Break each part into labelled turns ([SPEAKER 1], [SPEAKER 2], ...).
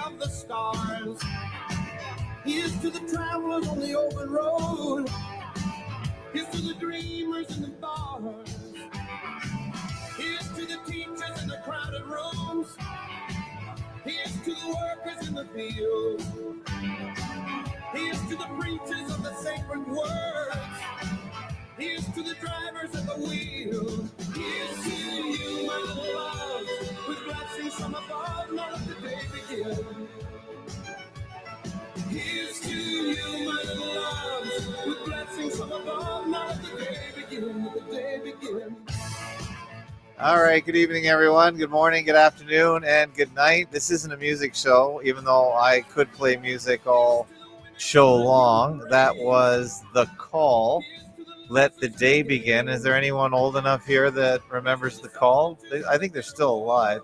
[SPEAKER 1] of the stars. Here's to the travelers on the open road. Here's to the dreamers in the bars. Here's to the teachers in the crowded rooms. Here's to the workers in the fields. Here's to the preachers of the sacred words. Here's to the drivers at the wheel. Here's to you, my love, with blessings from above. Now let the day begin. Here's to you, my love, with blessings from above. Now let the day begin. Let the day begin.
[SPEAKER 2] All right, good evening, everyone. Good morning, good afternoon, and good night. This isn't a music show, even though I could play music all show long. That was The Call, Let the Day Begin. Is there anyone old enough here that remembers The Call? I think they're still alive.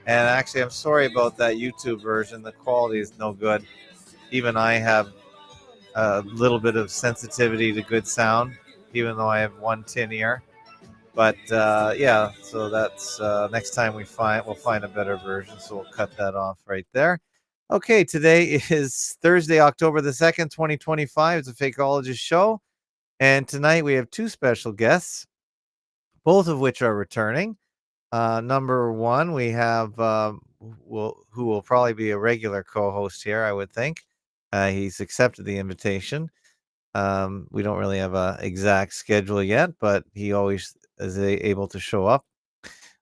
[SPEAKER 2] And actually, I'm sorry about that YouTube version. The quality is no good. Even I have a little bit of sensitivity to good sound, even though I have one tin ear. But yeah, so that's next time we'll find a better version. So we'll cut that off right there. Okay, today is Thursday, October the 2nd, 2025. It's a Fakeologist show. And tonight we have two special guests, both of which are returning. Number one, we have who will probably be a regular co-host here, I would think. He's accepted the invitation. We don't really have an exact schedule yet, but he always is able to show up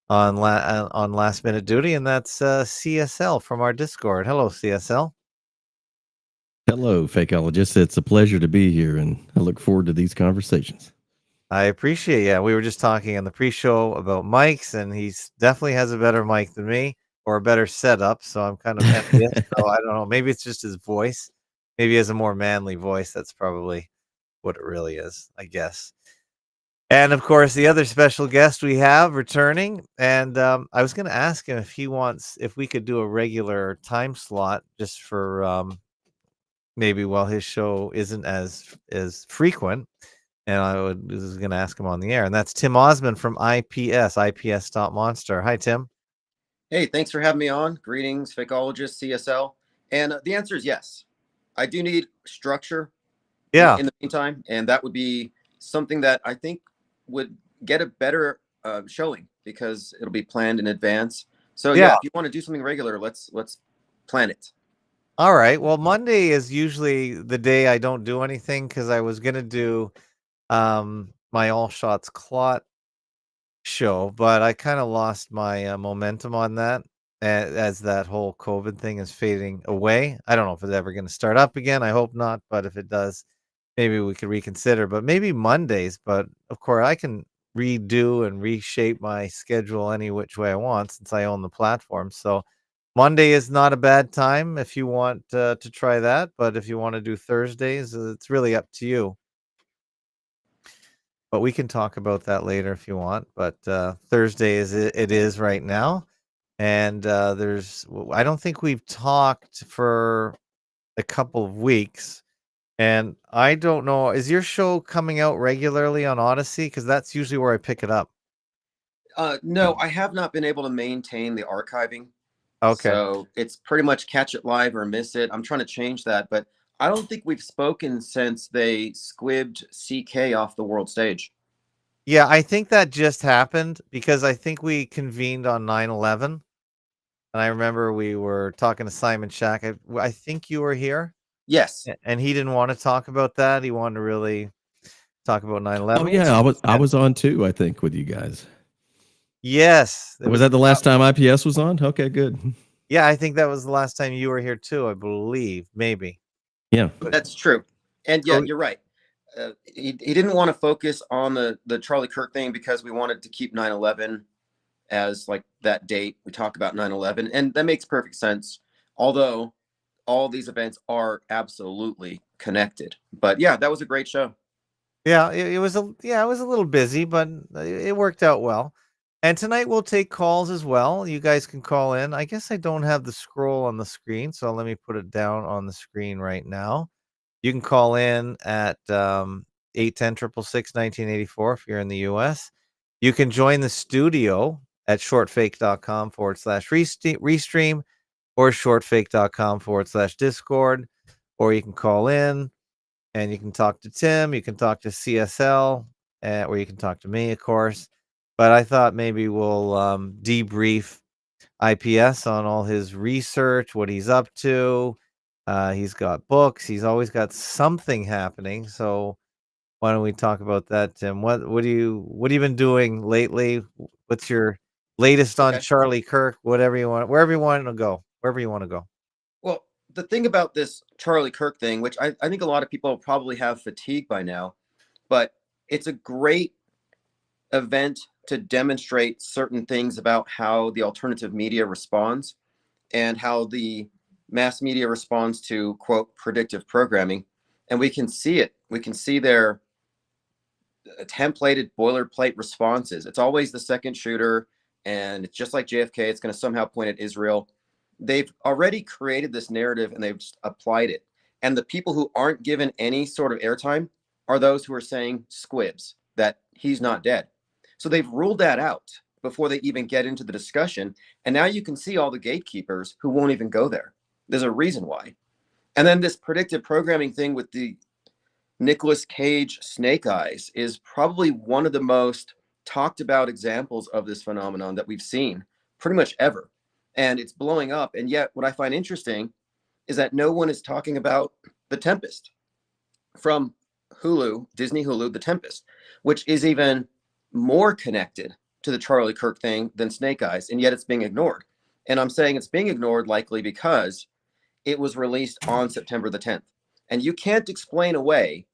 [SPEAKER 2] on last minute duty, and that's CSL from our Discord. Hello, CSL.
[SPEAKER 3] Hello, Fakeologist. It's a pleasure to be here, and I look forward to these conversations.
[SPEAKER 2] I appreciate it. Yeah, we were just talking in the pre-show about mics, and he definitely has a better mic than me, or a better setup, so I'm kind of envious. So I don't know. Maybe it's just his voice. Maybe he has a more manly voice. That's probably what it really is, I guess. And of course, the other special guest we have returning, and I was going to ask him if we could do a regular time slot just for maybe while his show isn't as frequent, and I was going to ask him on the air, and that's Tim Osmond from IPS.monster. Hi, Tim.
[SPEAKER 4] Hey, thanks for having me on. Greetings, Fakeologist, CSL, and the answer is yes. I do need structure.
[SPEAKER 2] Yeah.
[SPEAKER 4] In the meantime, and that would be something that I think would get a better showing because it'll be planned in advance. So yeah, if you want to do something regular, let's plan it.
[SPEAKER 2] All right. Well, Monday is usually the day I don't do anything because I was gonna do my All Shots Clot show, but I kind of lost my momentum on that as that whole COVID thing is fading away. I don't know if it's ever going to start up again. I hope not, but if it does, maybe we could reconsider. But maybe Mondays. But of course, I can redo and reshape my schedule any which way I want since I own the platform. So Monday is not a bad time if you want to try that. But if you want to do Thursdays, it's really up to you. But we can talk about that later if you want. But Thursday it is right now. And I don't think we've talked for a couple of weeks. And I don't know, is your show coming out regularly on Odyssey? Because that's usually where I pick it up.
[SPEAKER 4] No, I have not been able to maintain the archiving.
[SPEAKER 2] Okay.
[SPEAKER 4] So it's pretty much catch it live or miss it. I'm trying to change that, but I don't think we've spoken since they squibbed CK off the world stage.
[SPEAKER 2] Yeah, I think that just happened because I think we convened on 9/11. And I remember we were talking to Simon Shack. I think you were here.
[SPEAKER 4] Yes.
[SPEAKER 2] And he didn't want to talk about that. He wanted to really talk about 9/11.
[SPEAKER 3] Oh yeah, I was on too, I think, with you guys.
[SPEAKER 2] Yes.
[SPEAKER 3] Was that the last time IPS was on? Okay, good.
[SPEAKER 2] Yeah, I think that was the last time you were here too, I believe. Maybe.
[SPEAKER 3] Yeah.
[SPEAKER 4] That's true. And yeah, you're right. He didn't want to focus on the Charlie Kirk thing because we wanted to keep 9/11 as like that date. We talk about 9/11, and that makes perfect sense. Although all these events are absolutely connected. But yeah, that was a great show.
[SPEAKER 2] Yeah, it was a little busy, but it worked out well. And tonight we'll take calls as well. You guys can call in. I guess I don't have the scroll on the screen, so let me put it down on the screen right now. You can call in at 810-666-1984 if you're in the US. You can join the studio at shortfake.com/restream. or shortfake.com/Discord, or you can call in and you can talk to Tim, you can talk to CSL, or you can talk to me, of course. But I thought maybe we'll debrief IPS on all his research, what he's up to. He's got books. He's always got something happening. So why don't we talk about that, Tim? What have you been doing lately? What's your latest on Charlie Kirk? Whatever you want, wherever you want to go.
[SPEAKER 4] Well, the thing about this Charlie Kirk thing, which I think a lot of people probably have fatigue by now, but it's a great event to demonstrate certain things about how the alternative media responds and how the mass media responds to, quote, predictive programming. And we can see it. We can see their templated boilerplate responses. It's always the second shooter, and it's just like JFK. It's going to somehow point at Israel. They've already created this narrative and they've just applied it. And the people who aren't given any sort of airtime are those who are saying squibs, that he's not dead. So they've ruled that out before they even get into the discussion. And now you can see all the gatekeepers who won't even go there. There's a reason why. And then this predictive programming thing with the Nicolas Cage Snake Eyes is probably one of the most talked about examples of this phenomenon that we've seen pretty much ever. And it's blowing up. And yet what I find interesting is that no one is talking about The Tempest from Hulu, Disney Hulu, The Tempest, which is even more connected to the Charlie Kirk thing than Snake Eyes, and yet it's being ignored. And I'm saying it's being ignored likely because it was released on September the 10th. And you can't explain away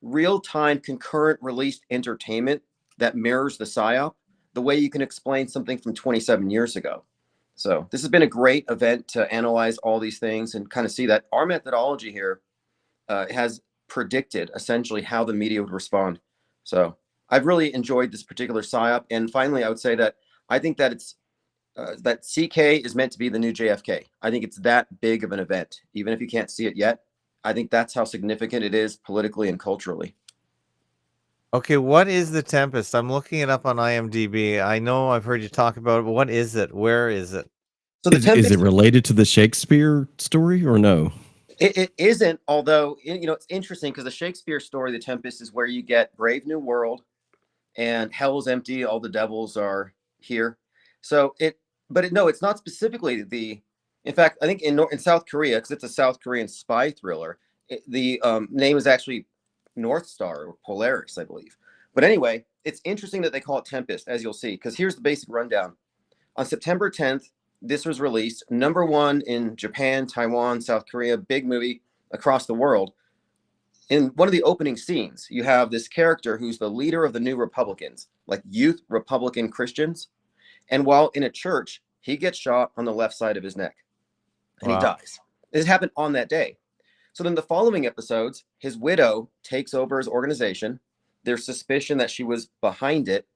[SPEAKER 4] real-time concurrent released entertainment that mirrors the PSYOP the way you can explain something from 27 years ago. So this has been a great event to analyze all these things and kind of see that our methodology here has predicted essentially how the media would respond. So I've really enjoyed this particular PSYOP. And finally, I would say that I think that it's that CK is meant to be the new JFK. I think it's that big of an event, even if you can't see it yet. I think that's how significant it is politically and culturally.
[SPEAKER 2] Okay, what is The Tempest? I'm looking it up on IMDb. I know I've heard you talk about it, but what is it? Where is it?
[SPEAKER 4] So The Tempest,
[SPEAKER 3] is it related to the Shakespeare story or no?
[SPEAKER 4] It isn't, although, it's interesting because the Shakespeare story, The Tempest, is where you get Brave New World and hell is empty, all the devils are here. So no, it's not specifically in fact, I think in South Korea, because it's a South Korean spy thriller, the name is actually North Star or Polaris, I believe. But anyway, it's interesting that they call it Tempest, as you'll see, because here's the basic rundown. On September 10th, this was released, #1 in Japan, Taiwan, South Korea, big movie across the world. In one of the opening scenes, you have this character who's the leader of the New Republicans, like youth Republican Christians. And while in a church, he gets shot on the left side of his neck and He dies. This happened on that day. So then the following episodes, his widow takes over his organization. There's suspicion that she was behind it.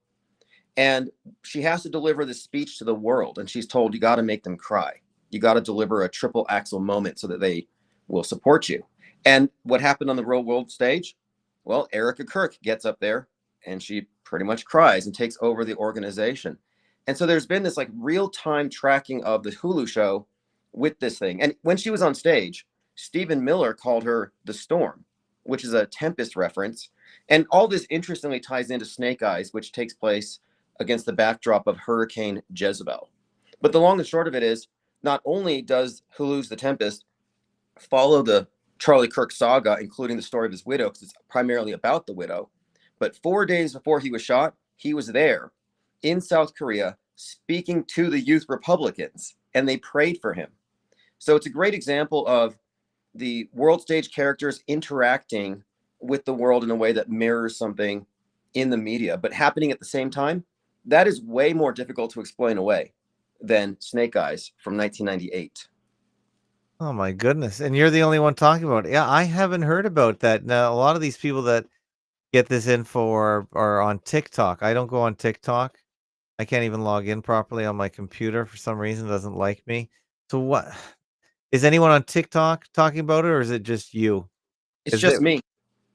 [SPEAKER 4] And she has to deliver this speech to the world. And she's told, you got to make them cry. You got to deliver a triple axel moment so that they will support you. And what happened on the real world stage? Well, Erica Kirk gets up there and she pretty much cries and takes over the organization. And so there's been this like real-time tracking of the Hulu show with this thing. And when she was on stage, Stephen Miller called her the Storm, which is a Tempest reference. And all this interestingly ties into Snake Eyes, which takes place against the backdrop of Hurricane Jezebel. But the long and short of it is, not only does Hulu's The Tempest follow the Charlie Kirk saga, including the story of his widow, because it's primarily about the widow, but 4 days before he was shot, he was there in South Korea speaking to the youth Republicans, and they prayed for him. So it's a great example of the world stage characters interacting with the world in a way that mirrors something in the media, but happening at the same time. That is way more difficult to explain away than Snake Eyes from 1998.
[SPEAKER 2] Oh my goodness. And you're the only one talking about it. Yeah, I haven't heard about that. Now, a lot of these people that get this info are on TikTok. I don't go on TikTok. I can't even log in properly on my computer for some reason. It doesn't like me. So what is anyone on TikTok talking about it, or is it just you?
[SPEAKER 4] It's just me.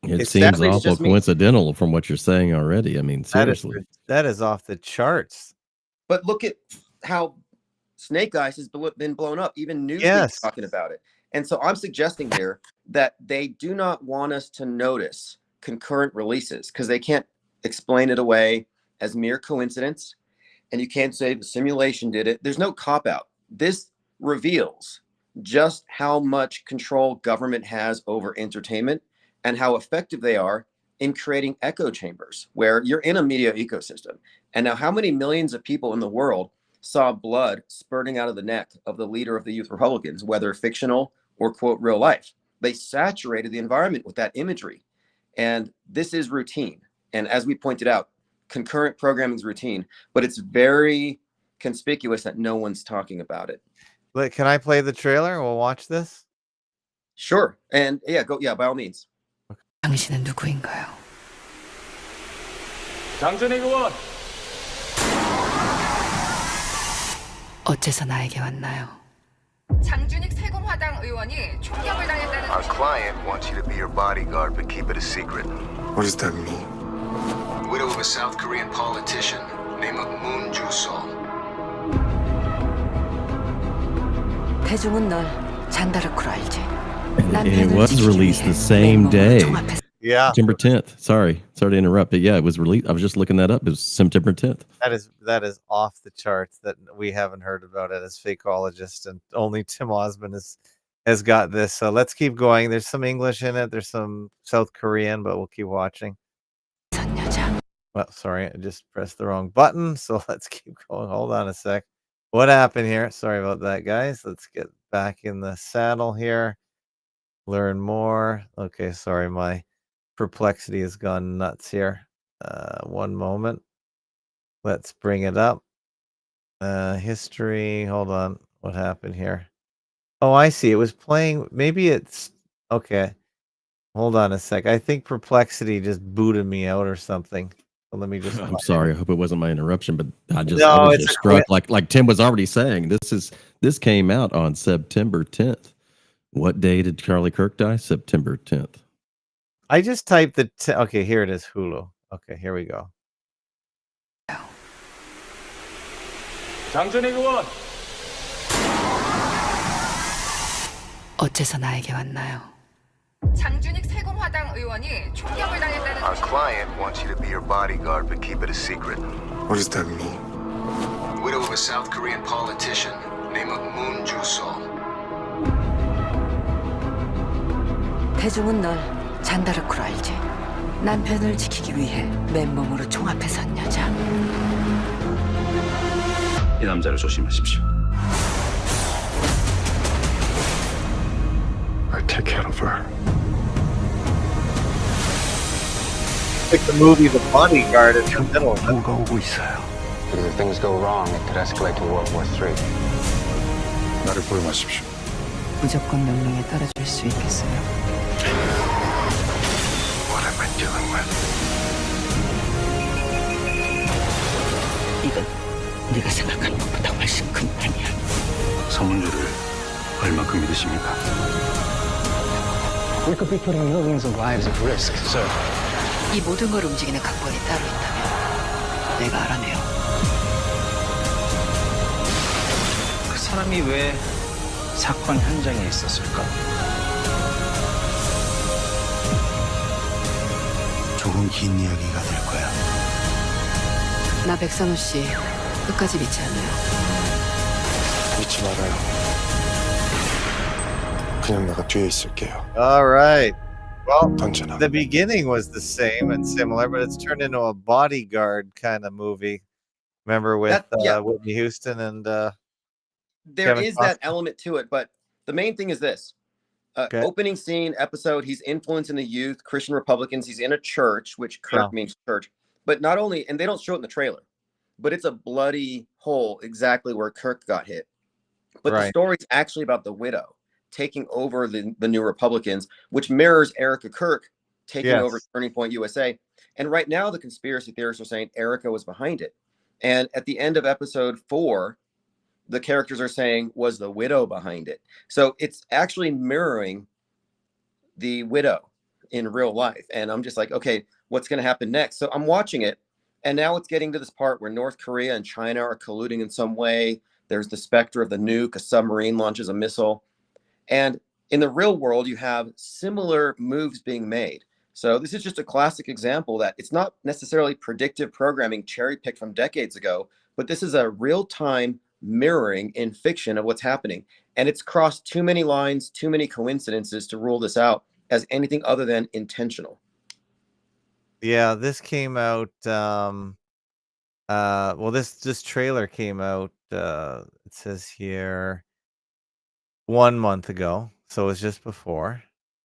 [SPEAKER 3] It seems awful coincidental from what you're saying already. I mean, seriously.
[SPEAKER 2] That is off the charts.
[SPEAKER 4] But look at how Snake Eyes has been blown up. Even Newsweek's
[SPEAKER 2] Yes.
[SPEAKER 4] talking about it. And so I'm suggesting here that they do not want us to notice concurrent releases because they can't explain it away as mere coincidence. And you can't say the simulation did it. There's no cop-out. This reveals just how much control government has over entertainment and how effective they are in creating echo chambers where you're in a media ecosystem. And now how many millions of people in the world saw blood spurting out of the neck of the leader of the Youth Republicans, whether fictional or quote real life? They saturated the environment with that imagery. And this is routine. And as we pointed out, concurrent programming is routine, but it's very conspicuous that no one's talking about it.
[SPEAKER 2] But can I play the trailer? We'll watch this.
[SPEAKER 4] Sure. And yeah, go. Yeah, by all means.
[SPEAKER 5] 당신은 누구인가요?
[SPEAKER 6] 장준희 의원.
[SPEAKER 5] 어째서 나에게 왔나요?
[SPEAKER 7] 장준익 세공화당 의원이 총격을 당했다는
[SPEAKER 8] Our client wants you to be your bodyguard, but keep it a secret.
[SPEAKER 9] What does that mean?
[SPEAKER 8] Widow of a South Korean politician named Moon Ju-sol.
[SPEAKER 5] 대중은 널 잔다르크로 알지.
[SPEAKER 3] And it was released the same day.
[SPEAKER 2] Yeah,
[SPEAKER 3] September 10th. Sorry to interrupt, but yeah, it was released. I was just looking that up. It was September 10th.
[SPEAKER 2] that is off the charts. That we haven't heard about it as fakeologists, and only Tim Osmond has got this. So let's keep going. There's some English in it. There's some South Korean, but we'll keep watching. Well, sorry, I just pressed the wrong button. So let's keep going. Hold on a sec. What happened here? Sorry about that, guys. Let's get back in the saddle here. Learn more. Okay, sorry, my perplexity has gone nuts here. One moment. Let's bring it up. History. Hold on. What happened here? Oh, I see. It was playing. Maybe it's okay. Hold on a sec. I think perplexity just booted me out or something. So let me just.
[SPEAKER 3] I'm sorry. I hope it wasn't my interruption, but I was
[SPEAKER 2] it's
[SPEAKER 3] just struck. Like Tim was already saying, this came out on September 10th. What day did Charlie Kirk die? September 10th.
[SPEAKER 2] I just typed the. Okay, here it is. Hulu. Okay, here we go.
[SPEAKER 6] 장준희 의원.
[SPEAKER 5] 어째서 나에게 왔나요?
[SPEAKER 7] 장준익 세공화당 의원이 총격을 당했다는
[SPEAKER 8] Our client wants you to be your bodyguard, but keep it a secret.
[SPEAKER 9] What does that mean?
[SPEAKER 8] Widow of a South Korean politician named Moon Ju-sol.
[SPEAKER 5] 대중은 널 잔다르크로 알지. 남편을 지키기 위해 맨몸으로 총 앞에 선 여자.
[SPEAKER 6] 이 남자를 조심하십시오.
[SPEAKER 9] I take care of her.
[SPEAKER 2] Like the movie The Bodyguard in the middle.
[SPEAKER 9] 뭐가 오고 있어요.
[SPEAKER 10] If things go wrong, it could escalate to World War III.
[SPEAKER 9] 나를 포용하십시오.
[SPEAKER 5] 무조건 명령에 따라줄 수 있겠어요?
[SPEAKER 9] What am I dealing with?
[SPEAKER 5] 이건 네가 생각하는 것보다 훨씬 큰 판이야.
[SPEAKER 10] 서문주를 얼마큼 믿으십니까? We could be putting millions of lives at risk, sir.
[SPEAKER 5] 이 모든 걸 움직이는 각본이 따로 있다면 내가 알아내요.
[SPEAKER 10] 그 사람이 왜 사건 현장에 있었을까?
[SPEAKER 9] 조금 긴 이야기가 될 거야.
[SPEAKER 5] 나 백선호 씨 끝까지 믿지 않아요.
[SPEAKER 9] 믿지 말아요. 그냥 내가 뒤에 있을게요.
[SPEAKER 2] All right. Well,
[SPEAKER 9] 언제나.
[SPEAKER 2] the beginning was the same and similar, but it's turned into a bodyguard kind of movie. Remember with Whitney Houston and
[SPEAKER 4] there
[SPEAKER 2] Kevin
[SPEAKER 4] is
[SPEAKER 2] Costner.
[SPEAKER 4] that element to it, but the main thing is this. Opening scene episode, he's influencing the youth, Christian Republicans. He's in a church, which Kirk means church. But not only, and they don't show it in the trailer, but it's a bloody hole exactly where Kirk got hit. But the story's actually about the widow taking over the new Republicans, which mirrors Erica Kirk taking over Turning Point USA. And right now, the conspiracy theorists are saying Erica was behind it. And at the end of episode 4, the characters are saying, was the widow behind it? So it's actually mirroring the widow in real life. And I'm just like, okay, what's going to happen next? So I'm watching it. And now it's getting to this part where North Korea and China are colluding in some way. There's the specter of the nuke, a submarine launches a missile. And in the real world, you have similar moves being made. So this is just a classic example that it's not necessarily predictive programming cherry-picked from decades ago, but this is a real-time mirroring in fiction of what's happening. And it's crossed too many lines, too many coincidences to rule this out as anything other than intentional.
[SPEAKER 2] Yeah, this came out well, this trailer came out it says here 1 month ago, so it was just before.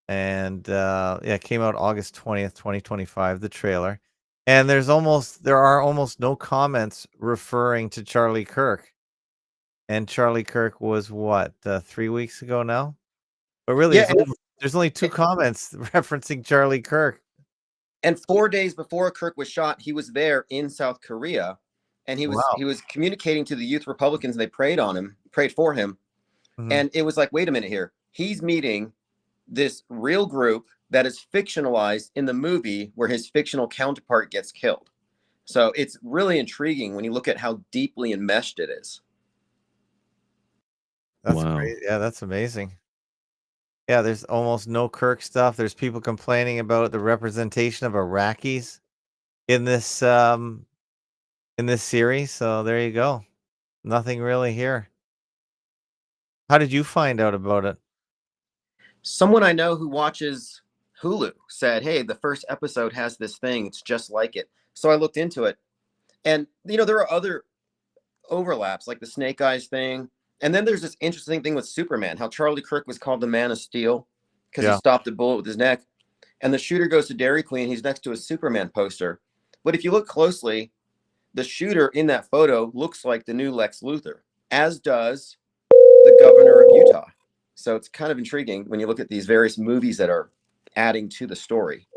[SPEAKER 2] And yeah, it came out August 20th, 2025, the trailer. And there are almost no comments referring to Charlie Kirk. And Charlie Kirk was what, 3 weeks ago now? But really,
[SPEAKER 4] Yeah,
[SPEAKER 2] there's only 2 comments referencing Charlie Kirk.
[SPEAKER 4] And 4 days before Kirk was shot, he was there in South Korea, and he was communicating to the youth Republicans. And they prayed for him, and it was like, wait a minute here. He's meeting this real group that is fictionalized in the movie where his fictional counterpart gets killed. So it's really intriguing when you look at how deeply enmeshed it is.
[SPEAKER 2] That's great. Yeah, that's amazing. Yeah, there's almost no Kirk stuff. There's people complaining about the representation of Iraqis in this series. So there you go. Nothing really here. How did you find out about it?
[SPEAKER 4] Someone I know who watches Hulu said, hey, the first episode has this thing. It's just like it. So I looked into it. And, there are other overlaps, like the Snake Eyes thing. And then there's this interesting thing with Superman, how Charlie Kirk was called the Man of Steel because he stopped a bullet with his neck. And the shooter goes to Dairy Queen. He's next to a Superman poster. But if you look closely, the shooter in that photo looks like the new Lex Luthor, as does the governor of Utah. So it's kind of intriguing when you look at these various movies that are adding to the story.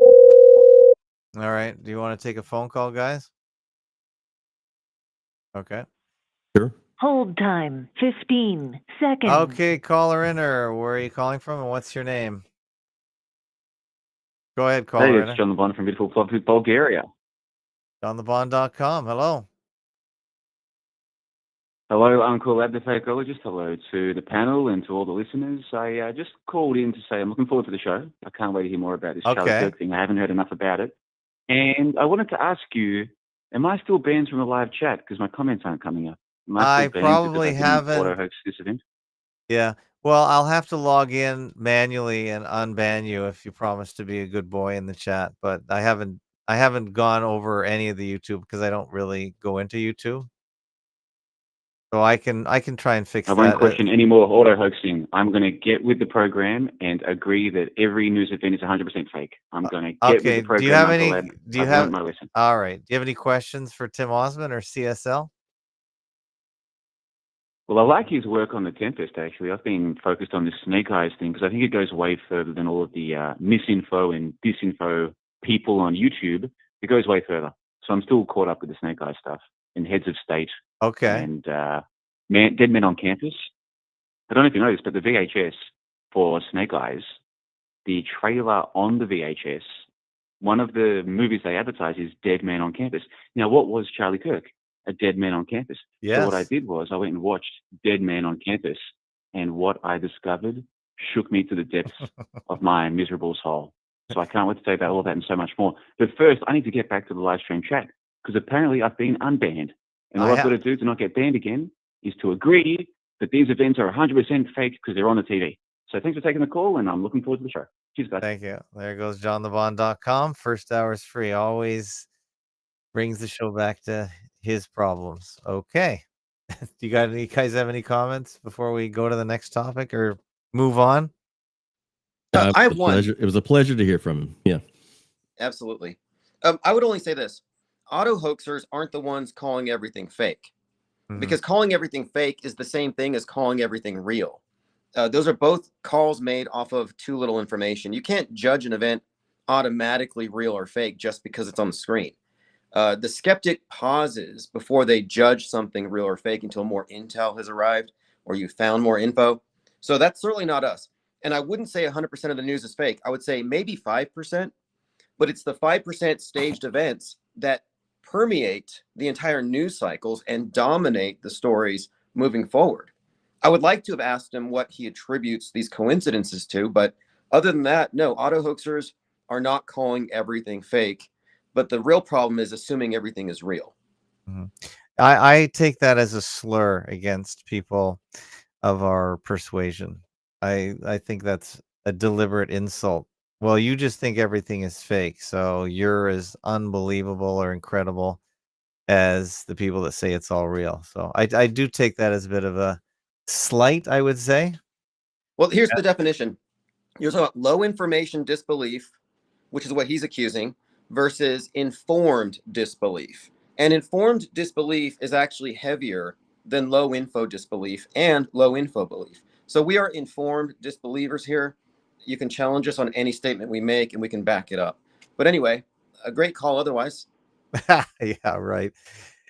[SPEAKER 2] All right. Do you want to take a phone call, guys? Okay.
[SPEAKER 3] Sure.
[SPEAKER 11] Hold time, 15 seconds.
[SPEAKER 2] Okay, caller in, or where are you calling from, and what's your name? Go ahead, caller.
[SPEAKER 12] Hey, it's John the Bond from beautiful Bulgaria.
[SPEAKER 2] JohnTheBond.com. Hello.
[SPEAKER 12] Hello, Uncle Ab, the fakeologist. Hello to the panel and to all the listeners. I just called in to say I'm looking forward to the show. I can't wait to hear more about this Charlie Kirk thing. I haven't heard enough about it. And I wanted to ask you, am I still banned from the live chat because my comments aren't coming up?
[SPEAKER 2] I probably haven't.
[SPEAKER 12] Auto-hoax this event?
[SPEAKER 2] Yeah. Well, I'll have to log in manually and unban you if you promise to be a good boy in the chat. But I haven't gone over any of the YouTube because I don't really go into YouTube. So I can try and fix that.
[SPEAKER 12] I won't question any more auto-hoaxing. I'm going to get with the program and agree that every news event is 100% fake. I'm going to get with the program.
[SPEAKER 2] Do you have any? All right. Do you have any questions for Tim Osmond or CSL?
[SPEAKER 12] Well, I like his work on the Tempest, actually. I've been focused on this Snake Eyes thing because I think it goes way further than all of the misinfo and disinfo people on YouTube. It goes way further. So I'm still caught up with the Snake Eyes stuff and Heads of State.
[SPEAKER 2] Okay.
[SPEAKER 12] And Dead Men on Campus. I don't know if you know this, but the VHS for Snake Eyes, the trailer on the VHS, one of the movies they advertise is Dead Man on Campus. Now, what was Charlie Kirk? A dead man on campus.
[SPEAKER 2] Yes.
[SPEAKER 12] So what I did was I went and watched Dead Man on Campus, and what I discovered shook me to the depths of my miserable soul. So I can't wait to say about all that and so much more. But first, I need to get back to the live stream chat because apparently I've been unbanned. And all I've got to do to not get banned again is to agree that these events are 100% fake because they're on the TV. So thanks for taking the call, and I'm looking forward to the show. Cheers, guys.
[SPEAKER 2] Thank you. There goes JohnTheBond.com. First hour is free. Always brings the show back to his problems. Okay. Do you guys have any comments before we go to the next topic or move on?
[SPEAKER 4] I have one.
[SPEAKER 3] It was a pleasure to hear from him. Yeah.
[SPEAKER 4] Absolutely. I would only say this. Auto hoaxers aren't the ones calling everything fake. Because calling everything fake is the same thing as calling everything real. Those are both calls made off of too little information. You can't judge an event automatically real or fake just because it's on the screen. The skeptic pauses before they judge something real or fake until more intel has arrived or you found more info. So that's certainly not us. And I wouldn't say 100% of the news is fake. I would say maybe 5%, but it's the 5% staged events that permeate the entire news cycles and dominate the stories moving forward. I would like to have asked him what he attributes these coincidences to, but other than that, no, auto hoaxers are not calling everything fake. But the real problem is assuming everything is real.
[SPEAKER 2] Mm-hmm. I take that as a slur against people of our persuasion. I think that's a deliberate insult. Well, you just think everything is fake, so you're as unbelievable or incredible as the people that say it's all real. So I do take that as a bit of a slight, I would say.
[SPEAKER 4] Well, here's the definition. You're talking about low information disbelief, which is what he's accusing, versus informed disbelief. And informed disbelief is actually heavier than low info disbelief and low info belief. So we are informed disbelievers here. You can challenge us on any statement we make and we can back it up. But anyway, a great call otherwise.
[SPEAKER 2] Yeah, right.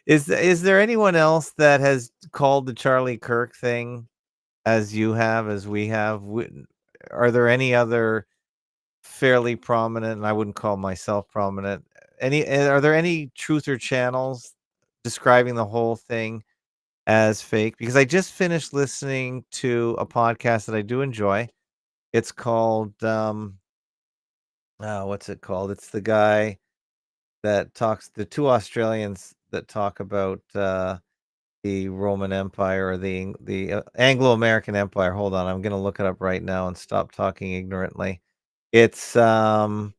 [SPEAKER 2] Is there anyone else that has called the Charlie Kirk thing as you have, as we have? Are there any other fairly prominent, and I wouldn't call myself prominent, are there any truther channels describing the whole thing as fake? Because I just finished listening to a podcast that I do enjoy. It's called what's it called? It's the guy that talks, the two Australians that talk about the Roman Empire, or the Anglo-American Empire. Hold on, I'm going to look it up right now and stop talking ignorantly. It's called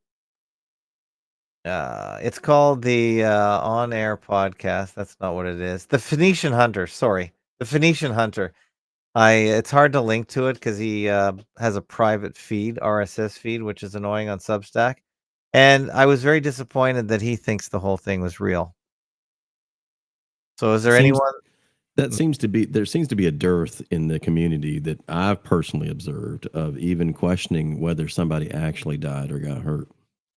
[SPEAKER 2] the On Air Podcast. That's not what it is. The Phoenician Hunter. Sorry, the Phoenician Hunter. It's hard to link to it because he has a private feed, RSS feed, which is annoying on Substack. And I was very disappointed that he thinks the whole thing was real. So is there anyone?
[SPEAKER 3] There seems to be a dearth in the community that I've personally observed of even questioning whether somebody actually died or got hurt.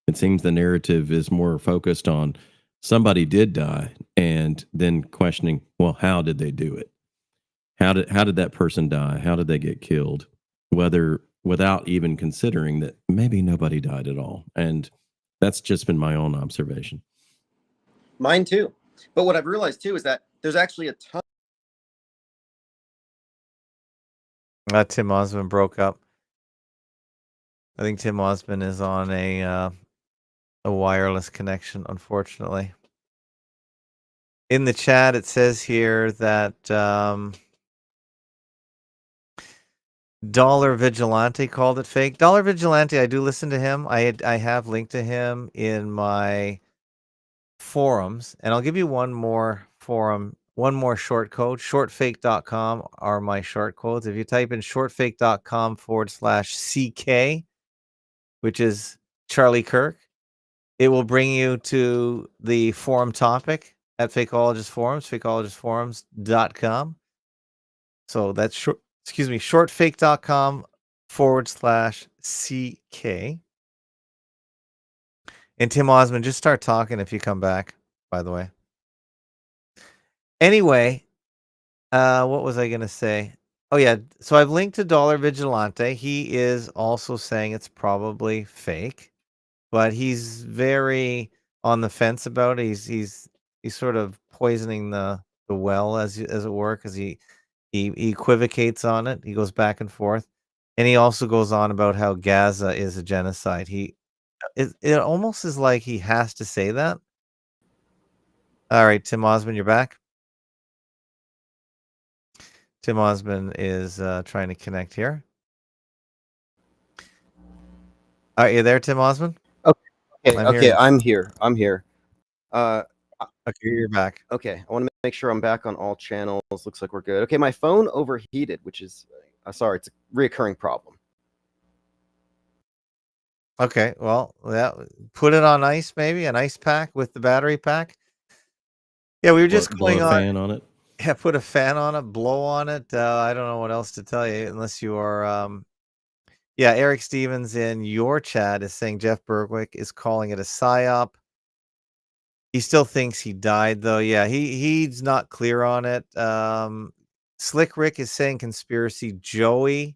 [SPEAKER 3] It seems the narrative is more focused on somebody did die and then questioning, well, how did they do it? How did that person die? How did they get killed? Without even considering that maybe nobody died at all. And that's just been my own observation.
[SPEAKER 4] Mine too. But what I've realized too is that there's actually a ton.
[SPEAKER 2] Tim Osmond broke up. I think Tim Osmond is on a wireless connection, unfortunately. In the chat, it says here that Dollar Vigilante called it fake. Dollar Vigilante, I do listen to him. I have linked to him in my forums, and I'll give you one more forum, one more short code. Shortfake.com are my short codes. If you type in shortfake.com/CK, which is Charlie Kirk, it will bring you to the forum topic at Fakeologist Forums, fakeologistforums.com. So that's shortfake.com/CK. And Tim Osmond, just start talking if you come back, by the way. Anyway, what was I going to say? Oh, yeah. So I've linked to Dollar Vigilante. He is also saying it's probably fake, but he's very on the fence about it. He's sort of poisoning the well, as it were, because he equivocates on it. He goes back and forth, and he also goes on about how Gaza is a genocide. It almost is like he has to say that. All right, Tim Osmond, you're back. Tim Osmond is trying to connect here. Are you there, Tim Osmond?
[SPEAKER 4] Okay, I'm here.
[SPEAKER 2] Okay, you're back.
[SPEAKER 4] Okay, I want to make sure I'm back on all channels. Looks like we're good. Okay, my phone overheated, which is, sorry, it's a reoccurring problem.
[SPEAKER 2] Okay, well, yeah, put it on ice, maybe an ice pack with the battery pack. Yeah, we were just going
[SPEAKER 3] blow a fan on it.
[SPEAKER 2] Yeah, put a fan on it, blow on it. I don't know what else to tell you, unless you are. Yeah, Eric Stevens in your chat is saying Jeff Berwick is calling it a psyop. He still thinks he died, though. Yeah, he's not clear on it. Slick Rick is saying conspiracy. Joey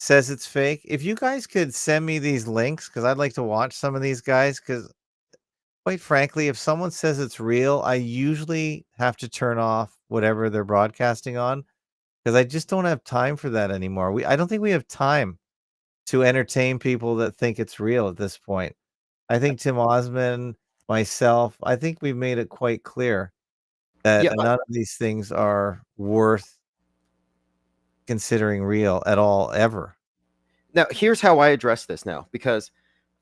[SPEAKER 2] says it's fake. If you guys could send me these links, because I'd like to watch some of these guys, because quite frankly, if someone says it's real, I usually have to turn off whatever they're broadcasting on because I just don't have time for that anymore. I don't think we have time to entertain people that think it's real at this point. I think Tim Osmond, myself, I think we've made it quite clear that none of these things are worth considering real at all, ever.
[SPEAKER 4] Now, here's how I address this now, because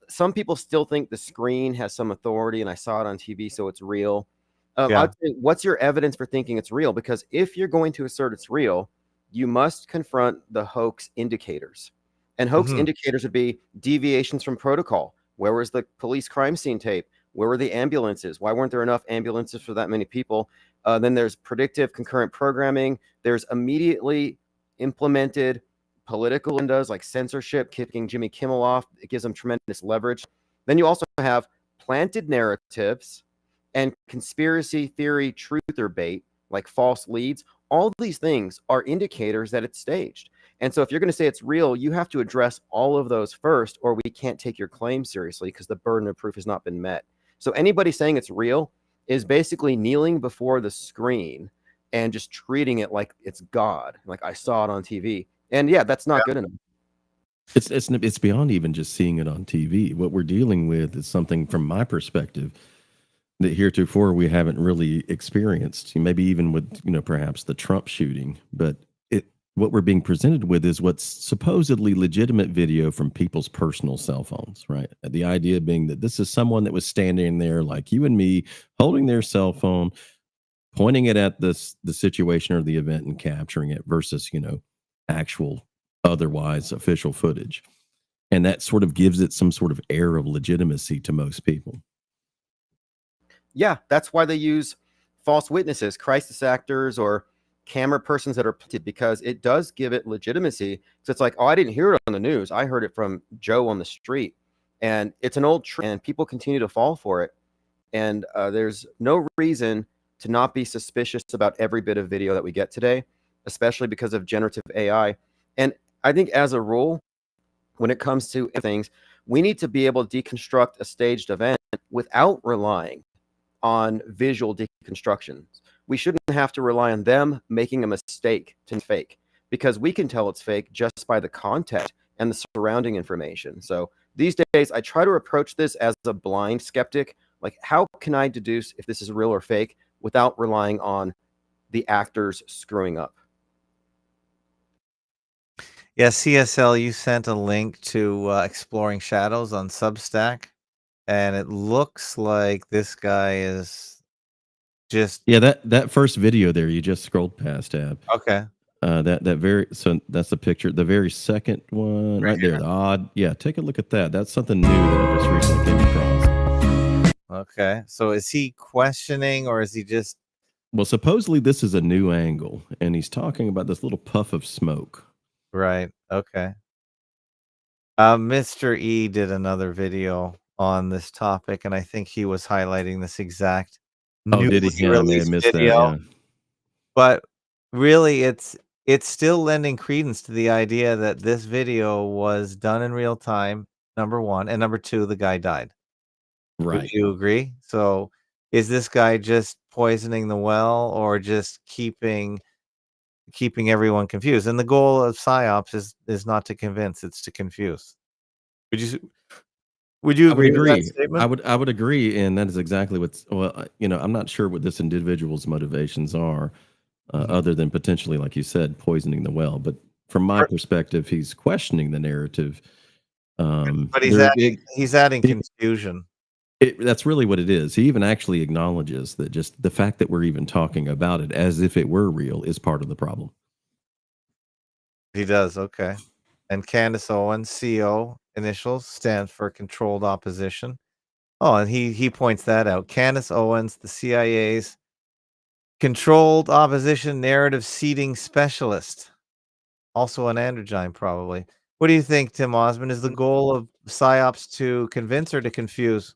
[SPEAKER 4] some people still think the screen has some authority and I saw it on TV, so it's real. I'd say, what's your evidence for thinking it's real? Because if you're going to assert it's real, you must confront the hoax indicators. And hoax indicators would be deviations from protocol. Where was the police crime scene tape? Where were the ambulances? Why weren't there enough ambulances for that many people? Then there's predictive concurrent programming. There's immediately implemented political agendas like censorship, kicking Jimmy Kimmel off. It gives them tremendous leverage. Then you also have planted narratives and conspiracy theory truther bait, like false leads. All these things are indicators that it's staged. And so if you're going to say it's real, you have to address all of those first, or we can't take your claim seriously because the burden of proof has not been met. So anybody saying it's real is basically kneeling before the screen and just treating it like it's God, like I saw it on TV. And yeah, that's not good enough.
[SPEAKER 3] It's beyond even just seeing it on TV. What we're dealing with is something, from my perspective, that heretofore we haven't really experienced. Maybe even with perhaps the Trump shooting, but what we're being presented with is what's supposedly legitimate video from people's personal cell phones, right? The idea being that this is someone that was standing there like you and me, holding their cell phone, pointing it at the situation or the event and capturing it versus actual otherwise official footage. And that sort of gives it some sort of air of legitimacy to most people.
[SPEAKER 4] Yeah, that's why they use false witnesses, crisis actors, or camera persons that are planted, because it does give it legitimacy. So it's like, oh, I didn't hear it on the news. I heard it from Joe on the street. And it's an old trend, and people continue to fall for it. And there's no reason to not be suspicious about every bit of video that we get today, especially because of generative AI. And I think as a rule, when it comes to things, we need to be able to deconstruct a staged event without relying on visual deconstructions. We shouldn't have to rely on them making a mistake to fake, because we can tell it's fake just by the content and the surrounding information. So these days, I try to approach this as a blind skeptic. Like, how can I deduce if this is real or fake without relying on the actors screwing up?
[SPEAKER 2] Yeah, CSL, you sent a link to Exploring Shadows on Substack, and it looks like this guy is just...
[SPEAKER 3] Yeah, that first video there, you just scrolled past, Ab.
[SPEAKER 2] Okay.
[SPEAKER 3] So that's the picture. The very second one right there, the odd. Yeah, take a look at that. That's something new that I just recently came across.
[SPEAKER 2] Okay. So is he questioning, or is he just...
[SPEAKER 3] Well, supposedly this is a new angle, and he's talking about this little puff of smoke.
[SPEAKER 2] Right. Okay. Mr. E did another video on this topic, and I think he was highlighting this exact
[SPEAKER 3] did he? Yeah, I may have missed that. Yeah.
[SPEAKER 2] But really, it's still lending credence to the idea that this video was done in real time, number one, and number two, the guy died.
[SPEAKER 3] Right.
[SPEAKER 2] Would you agree? So is this guy just poisoning the well, or just keeping everyone confused? And the goal of psyops is not to convince, it's to confuse. Would you agree with that statement?
[SPEAKER 3] I would agree, and that is exactly what's... Well, I'm not sure what this individual's motivations are, other than potentially, like you said, poisoning the well. But from my perspective, he's questioning the narrative.
[SPEAKER 2] But he's adding confusion.
[SPEAKER 3] That's really what it is. He even actually acknowledges that just the fact that we're even talking about it as if it were real is part of the problem.
[SPEAKER 2] He does, okay. And Candace Owens, CO initials, stands for controlled opposition. Oh, and he points that out. Candace Owens, the CIA's controlled opposition narrative seeding specialist. Also an androgyne, probably. What do you think, Tim Osmond? Is the goal of psyops to convince or to confuse?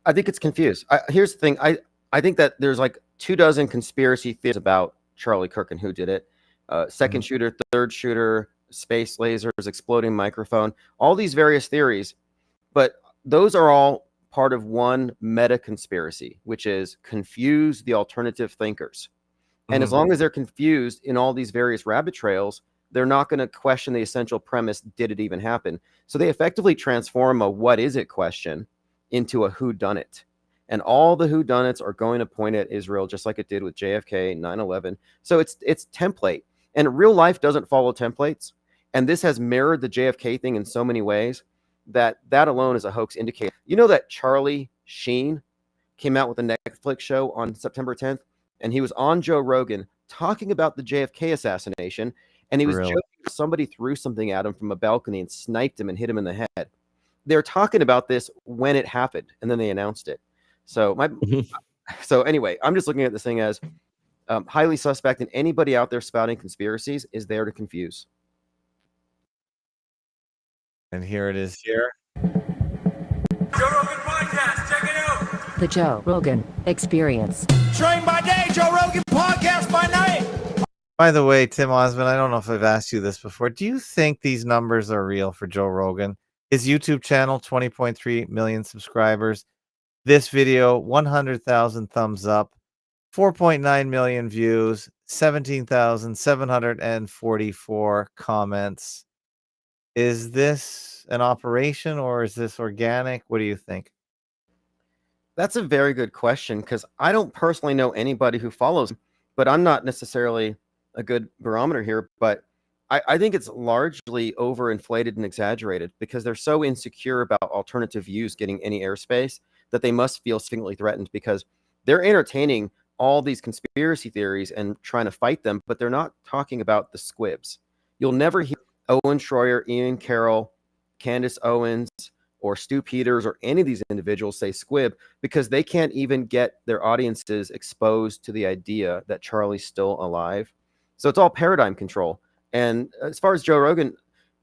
[SPEAKER 4] I think it's confused. Here's the thing. I think that there's like 24 conspiracy theories about Charlie Kirk and who did it. Second shooter, third shooter, space lasers, exploding microphone, all these various theories. But those are all part of one meta conspiracy, which is confuse the alternative thinkers. And as long as they're confused in all these various rabbit trails, they're not going to question the essential premise, did it even happen? So they effectively transform a what is it question into a who done it. And all the whodunits are going to point at Israel, just like it did with JFK, 9/11. So it's template. And real life doesn't follow templates. And this has mirrored the JFK thing in so many ways that alone is a hoax indicator. You know that Charlie Sheen came out with a Netflix show on September 10th, and he was on Joe Rogan talking about the JFK assassination, and he was joking somebody threw something at him from a balcony and sniped him and hit him in the head. They're talking about this when it happened, and then they announced it. So so anyway, I'm just looking at this thing as highly suspect, and anybody out there spouting conspiracies is there to confuse.
[SPEAKER 2] And here it is here.
[SPEAKER 1] Joe Rogan Podcast, check it out.
[SPEAKER 5] The Joe Rogan Experience.
[SPEAKER 1] Train by day, Joe Rogan Podcast by night.
[SPEAKER 2] By the way, Tim Osmond, I don't know if I've asked you this before. Do you think these numbers are real for Joe Rogan? His YouTube channel, 20.3 million subscribers. This video, 100,000 thumbs up, 4.9 million views, 17,744 comments. Is this an operation or is this organic? What do you think?
[SPEAKER 4] That's a very good question, because I don't personally know anybody who follows him, but I'm not necessarily a good barometer here. But I think it's largely overinflated and exaggerated because they're so insecure about alternative views getting any airspace that they must feel significantly threatened, because they're entertaining all these conspiracy theories and trying to fight them, but they're not talking about the squibs. You'll never hear Owen Schroyer, Ian Carroll, Candace Owens, or Stu Peters, or any of these individuals say squib, because they can't even get their audiences exposed to the idea that Charlie's still alive. So it's all paradigm control. And as far as Joe Rogan,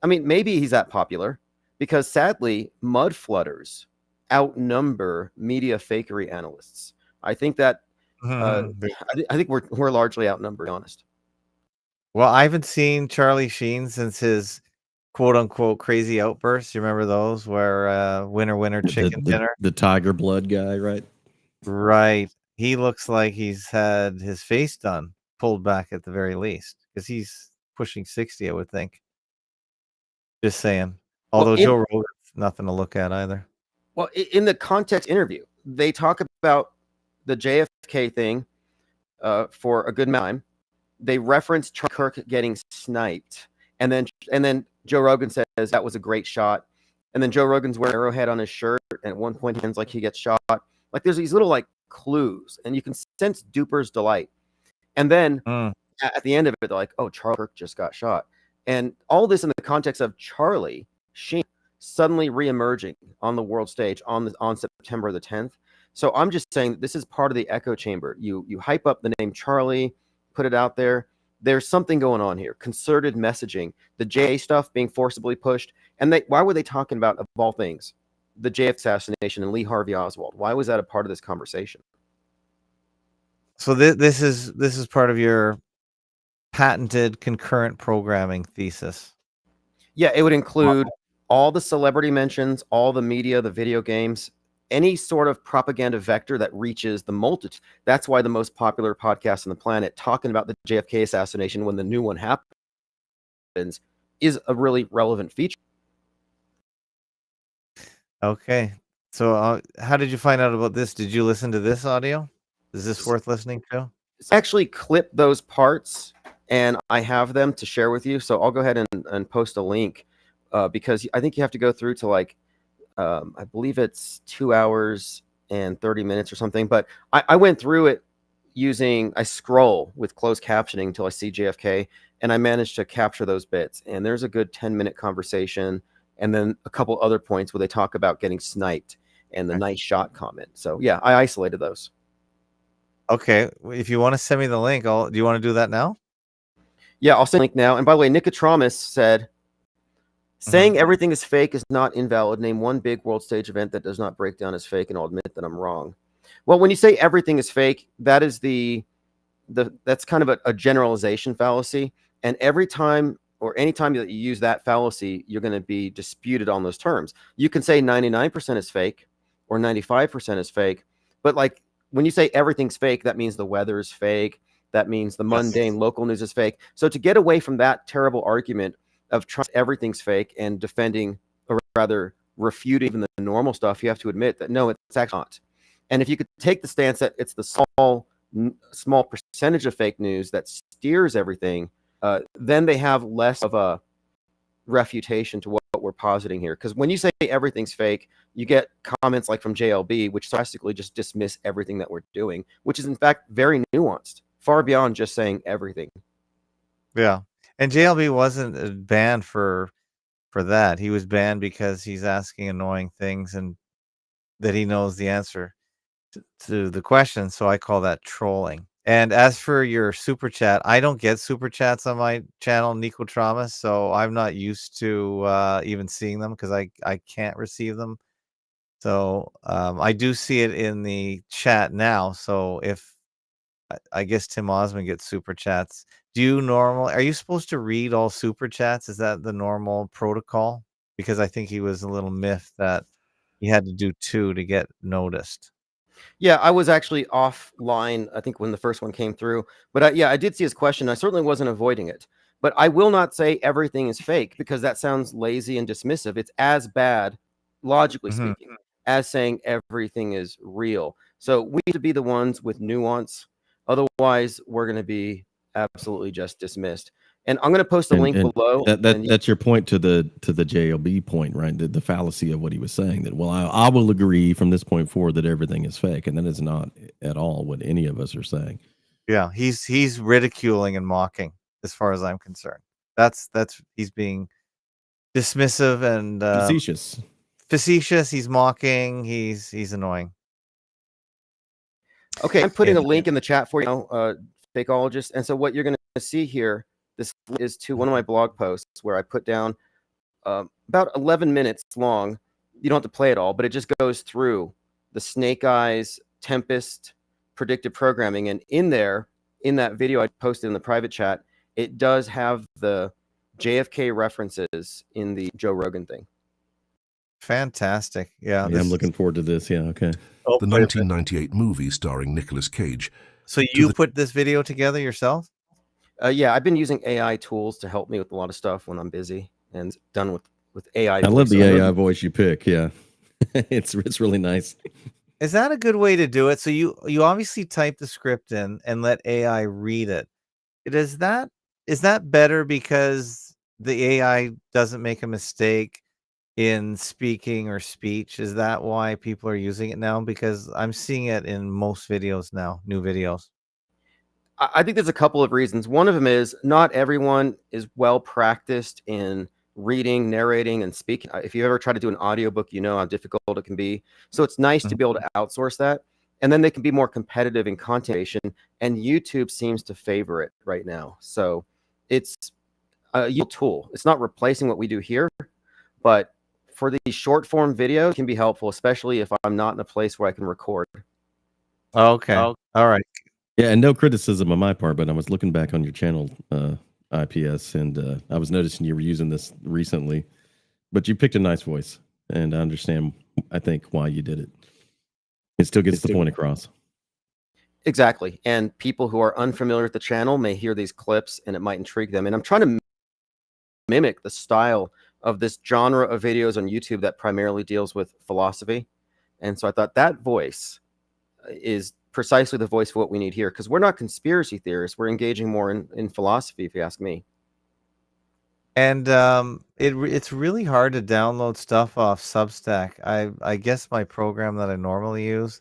[SPEAKER 4] I mean, maybe he's that popular because sadly, mud flutters outnumber media fakery analysts. I think that I think we're largely outnumbered, honest.
[SPEAKER 2] Well, I haven't seen Charlie Sheen since his quote unquote crazy outbursts. You remember those where winner chicken dinner?
[SPEAKER 3] The tiger blood guy, right?
[SPEAKER 2] Right. He looks like he's had his face done, pulled back at the very least, because he's pushing 60, I would think. Just saying. Although Joe Rogan's nothing to look at either.
[SPEAKER 4] Well, in the context interview, they talk about the JFK thing for a good time. They reference Kirk getting sniped, and then Joe Rogan says that was a great shot, and then Joe Rogan's wearing an arrowhead on his shirt, and at one point he ends like he gets shot. Like there's these little like clues, and you can sense Duper's delight. And then at the end of it, they're like, "Oh, Charlie Kirk just got shot," and all this in the context of Charlie Sheen suddenly reemerging on the world stage on September the 10th. So I'm just saying that this is part of the echo chamber. You hype up the name Charlie, put it out there. There's something going on here. Concerted messaging, the JA stuff being forcibly pushed. And why were they talking about, of all things, the JF assassination and Lee Harvey Oswald? Why was that a part of this conversation?
[SPEAKER 2] So this is part of your patented concurrent programming thesis.
[SPEAKER 4] Yeah, it would include all the celebrity mentions, all the media, the video games, any sort of propaganda vector that reaches the multitude. That's why the most popular podcast on the planet talking about the JFK assassination when the new one happens is a really relevant feature.
[SPEAKER 2] Okay. So how did you find out about this? Did you listen to this audio? Is this worth listening to?
[SPEAKER 4] It's actually clip those parts, and I have them to share with you. So I'll go ahead and post a link because I think you have to go through to like, I believe it's 2 hours and 30 minutes or something. But I went through it I scroll with closed captioning until I see JFK, and I managed to capture those bits. And there's a good 10-minute conversation, and then a couple other points where they talk about getting sniped and the nice shot comment. So yeah, I isolated those.
[SPEAKER 2] Okay. If you want to send me the link, do you want to do that now?
[SPEAKER 4] Yeah, I'll send a link now. And by the way, Nicotramus said, saying everything is fake is not invalid. Name one big world stage event that does not break down as fake, and I'll admit that I'm wrong. Well, when you say everything is fake, that is that's kind of a generalization fallacy. And every time or anytime that you use that fallacy, you're going to be disputed on those terms. You can say 99% is fake, or or 95% is fake. But like when you say everything's fake, that means the weather's fake. That means the mundane local news is fake. So to get away from that terrible argument of trying everything's fake and defending, or rather refuting even the normal stuff, you have to admit that no, it's actually not. And if you could take the stance that it's the small percentage of fake news that steers everything, then they have less of a refutation to what we're positing here. Because when you say everything's fake, you get comments like from JLB, which sarcastically just dismiss everything that we're doing, which is in fact very nuanced, far beyond just saying everything.
[SPEAKER 2] Yeah. And JLB wasn't banned for that. He was banned because he's asking annoying things and that he knows the answer to the question. So I call that trolling. And as for your super chat, I don't get super chats on my channel, Nico Trauma, so I'm not used to even seeing them because I can't receive them. So I do see it in the chat now. So if I guess Tim Osmond gets super chats. Are you supposed to read all super chats? Is that the normal protocol? Because I think he was a little miffed that he had to do 2 to get noticed.
[SPEAKER 4] Yeah, I was actually offline, I think, when the first one came through. But yeah, I did see his question. I certainly wasn't avoiding it. But I will not say everything is fake because that sounds lazy and dismissive. It's as bad, logically speaking, as saying everything is real. So we need to be the ones with nuance. Otherwise, we're going to be absolutely just dismissed. And I'm going to post a link below.
[SPEAKER 3] That's your point to the JLB point, right? The fallacy of what he was saying, that, well, I will agree from this point forward that everything is fake, and that is not at all what any of us are saying.
[SPEAKER 2] Yeah, he's ridiculing and mocking, as far as I'm concerned. That's he's being dismissive and facetious. He's mocking. He's annoying.
[SPEAKER 4] Okay, I'm putting a link in the chat for you, fakeologist. And so what you're going to see here, this is to one of my blog posts where I put down about 11 minutes long. You don't have to play it all, but it just goes through the Snake Eyes, Tempest, predictive programming. And in that video I posted in the private chat, it does have the JFK references in the Joe Rogan thing.
[SPEAKER 2] Fantastic. Yeah,
[SPEAKER 3] I'm looking forward to this. Yeah, okay.
[SPEAKER 13] The 1998 movie starring Nicolas Cage.
[SPEAKER 2] So you put this video together yourself?
[SPEAKER 4] Yeah, I've been using AI tools to help me with a lot of stuff when I'm busy and done with AI.
[SPEAKER 3] I love the AI voice you pick. Yeah, it's really nice.
[SPEAKER 2] Is that a good way to do it? So you obviously type the script in and let AI read it. Is that better because the AI doesn't make a mistake in speaking or speech? Is that why people are using it now? Because I'm seeing it in most videos now, new videos.
[SPEAKER 4] I think there's a couple of reasons. One of them is not everyone is well practiced in reading, narrating, and speaking. If you ever try to do an audiobook, you know how difficult it can be. So it's nice to be able to outsource that. And then they can be more competitive in content creation, and YouTube seems to favor it right now. So it's a useful tool. It's not replacing what we do here, but for these short form videos, it can be helpful, especially if I'm not in a place where I can record.
[SPEAKER 2] Okay. All right.
[SPEAKER 3] Yeah, and no criticism on my part, but I was looking back on your channel, IPS, and I was noticing you were using this recently, but you picked a nice voice, and I understand, I think, why you did it. It still gets the point across.
[SPEAKER 4] Exactly. And people who are unfamiliar with the channel may hear these clips and it might intrigue them. And I'm trying to mimic the style of this genre of videos on YouTube that primarily deals with philosophy. And so I thought that voice is precisely the voice for what we need here, because we're not conspiracy theorists. We're engaging more in philosophy, if you ask me.
[SPEAKER 2] And it's really hard to download stuff off Substack. I guess my program that I normally use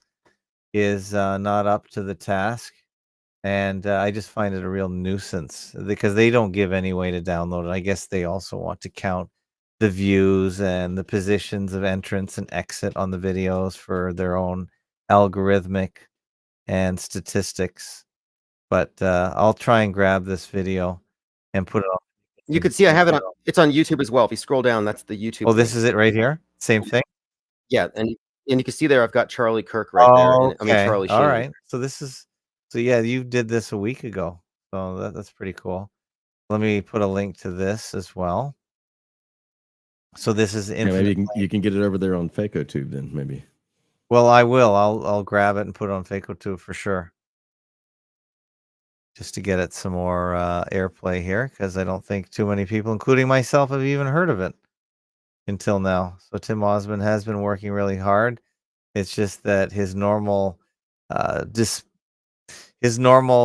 [SPEAKER 2] is not up to the task, and I just find it a real nuisance because they don't give any way to download it. I guess they also want to count the views and the positions of entrance and exit on the videos for their own algorithmic and statistics. But I'll try and grab this video and put it on.
[SPEAKER 4] You can see I have it on, it's on YouTube as well. If you scroll down, that's the YouTube.
[SPEAKER 2] Oh, this is it right here? Same thing?
[SPEAKER 4] Yeah, and you can see there I've got Charlie Kirk right there. And, I mean, Charlie Sheen.
[SPEAKER 2] All right. So yeah, you did this a week ago. So that's pretty cool. Let me put a link to this as well. So this is
[SPEAKER 3] maybe you can get it over there on FAKotube then, maybe.
[SPEAKER 2] Well, I will. I'll grab it and put it on FAK12 for sure. Just to get it some more airplay here, because I don't think too many people, including myself, have even heard of it until now. So Tim Osmond has been working really hard. It's just that his normal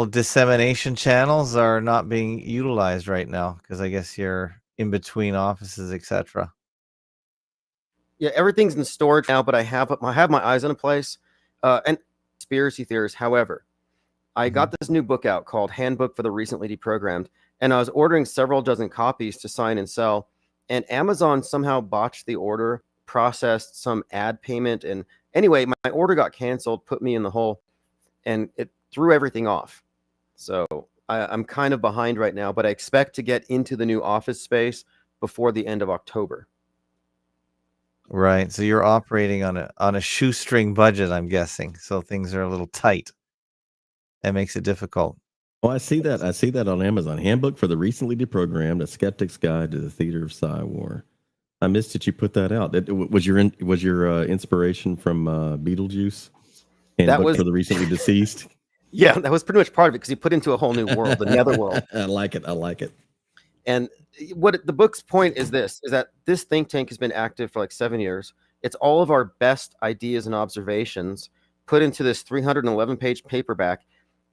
[SPEAKER 2] dissemination channels are not being utilized right now, because I guess you're in between offices, etc.
[SPEAKER 4] Yeah, everything's in storage now, but I have my eyes on a place. And conspiracy theories, however, I got this new book out called Handbook for the Recently Deprogrammed, and I was ordering several dozen copies to sign and sell, and Amazon somehow botched the order, processed some ad payment, and anyway, my order got canceled, put me in the hole, and it threw everything off. So I'm kind of behind right now, but I expect to get into the new office space before the end of October.
[SPEAKER 2] Right. So you're operating on a shoestring budget, I'm guessing. So things are a little tight. That makes it difficult.
[SPEAKER 3] Oh, I see that. I see that on Amazon. Handbook for the Recently Deprogrammed: A Skeptic's Guide to the Theater of Psy-War. I missed that you put that out. Was your inspiration from Beetlejuice? Handbook for the Recently Deceased.
[SPEAKER 4] Yeah, that was pretty much part of it, because he put into a whole new world, the netherworld.
[SPEAKER 3] I like it. I like it.
[SPEAKER 4] And what the book's point is that this think tank has been active for like 7 years. It's all of our best ideas and observations put into this 311-page paperback.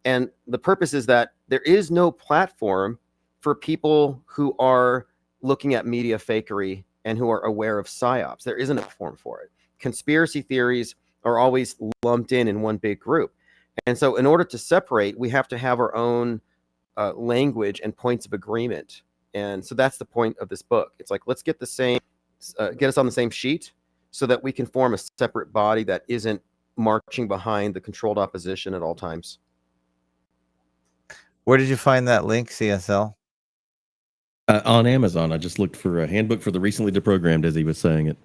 [SPEAKER 4] And the purpose is that there is no platform for people who are looking at media fakery and who are aware of psyops. There isn't a platform for it. Conspiracy theories are always lumped in one big group. And so in order to separate, we have to have our own language and points of agreement. And so that's the point of this book. It's like, let's get get us on the same sheet so that we can form a separate body that isn't marching behind the controlled opposition at all times.
[SPEAKER 2] Where did you find that link, CSL?
[SPEAKER 3] On Amazon. I just looked for a Handbook for the Recently Deprogrammed, as he was saying it.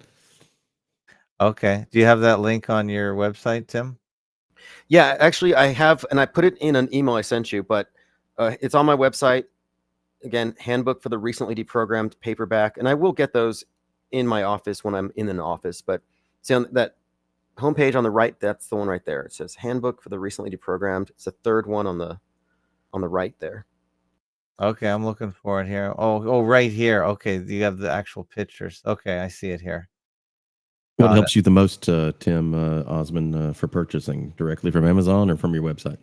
[SPEAKER 2] Okay. Do you have that link on your website, Tim?
[SPEAKER 4] Yeah, actually I have, and I put it in an email I sent you, but it's on my website. Again, Handbook for the Recently Deprogrammed paperback, and I will get those in my office when I'm in an office. But see on that homepage on the right, that's the one right there. It says Handbook for the Recently Deprogrammed. It's the third one on the right there.
[SPEAKER 2] Okay, I'm looking for it here. Oh, right here. Okay, you have the actual pictures. Okay, I see it here.
[SPEAKER 3] What helps you the most, Tim Osmond, for purchasing directly from Amazon or from your website?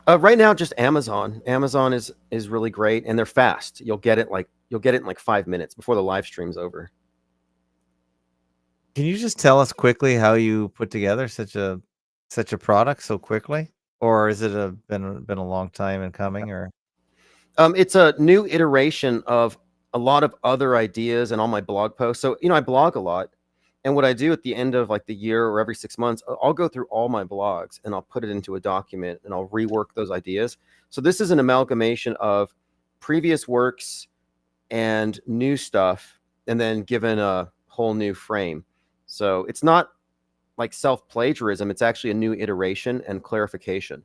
[SPEAKER 4] Right now, just Amazon. Amazon is really great, and they're fast. You'll get it in like 5 minutes before the live stream's over.
[SPEAKER 2] Can you just tell us quickly how you put together such a product so quickly, or is it been a long time in coming? Or
[SPEAKER 4] it's a new iteration of a lot of other ideas and all my blog posts. So I blog a lot, and what I do at the end of like the year or every 6 months, I'll go through all my blogs and I'll put it into a document and I'll rework those ideas. So this is an amalgamation of previous works and new stuff, and then given a whole new frame. So it's not like self-plagiarism. It's actually a new iteration and clarification.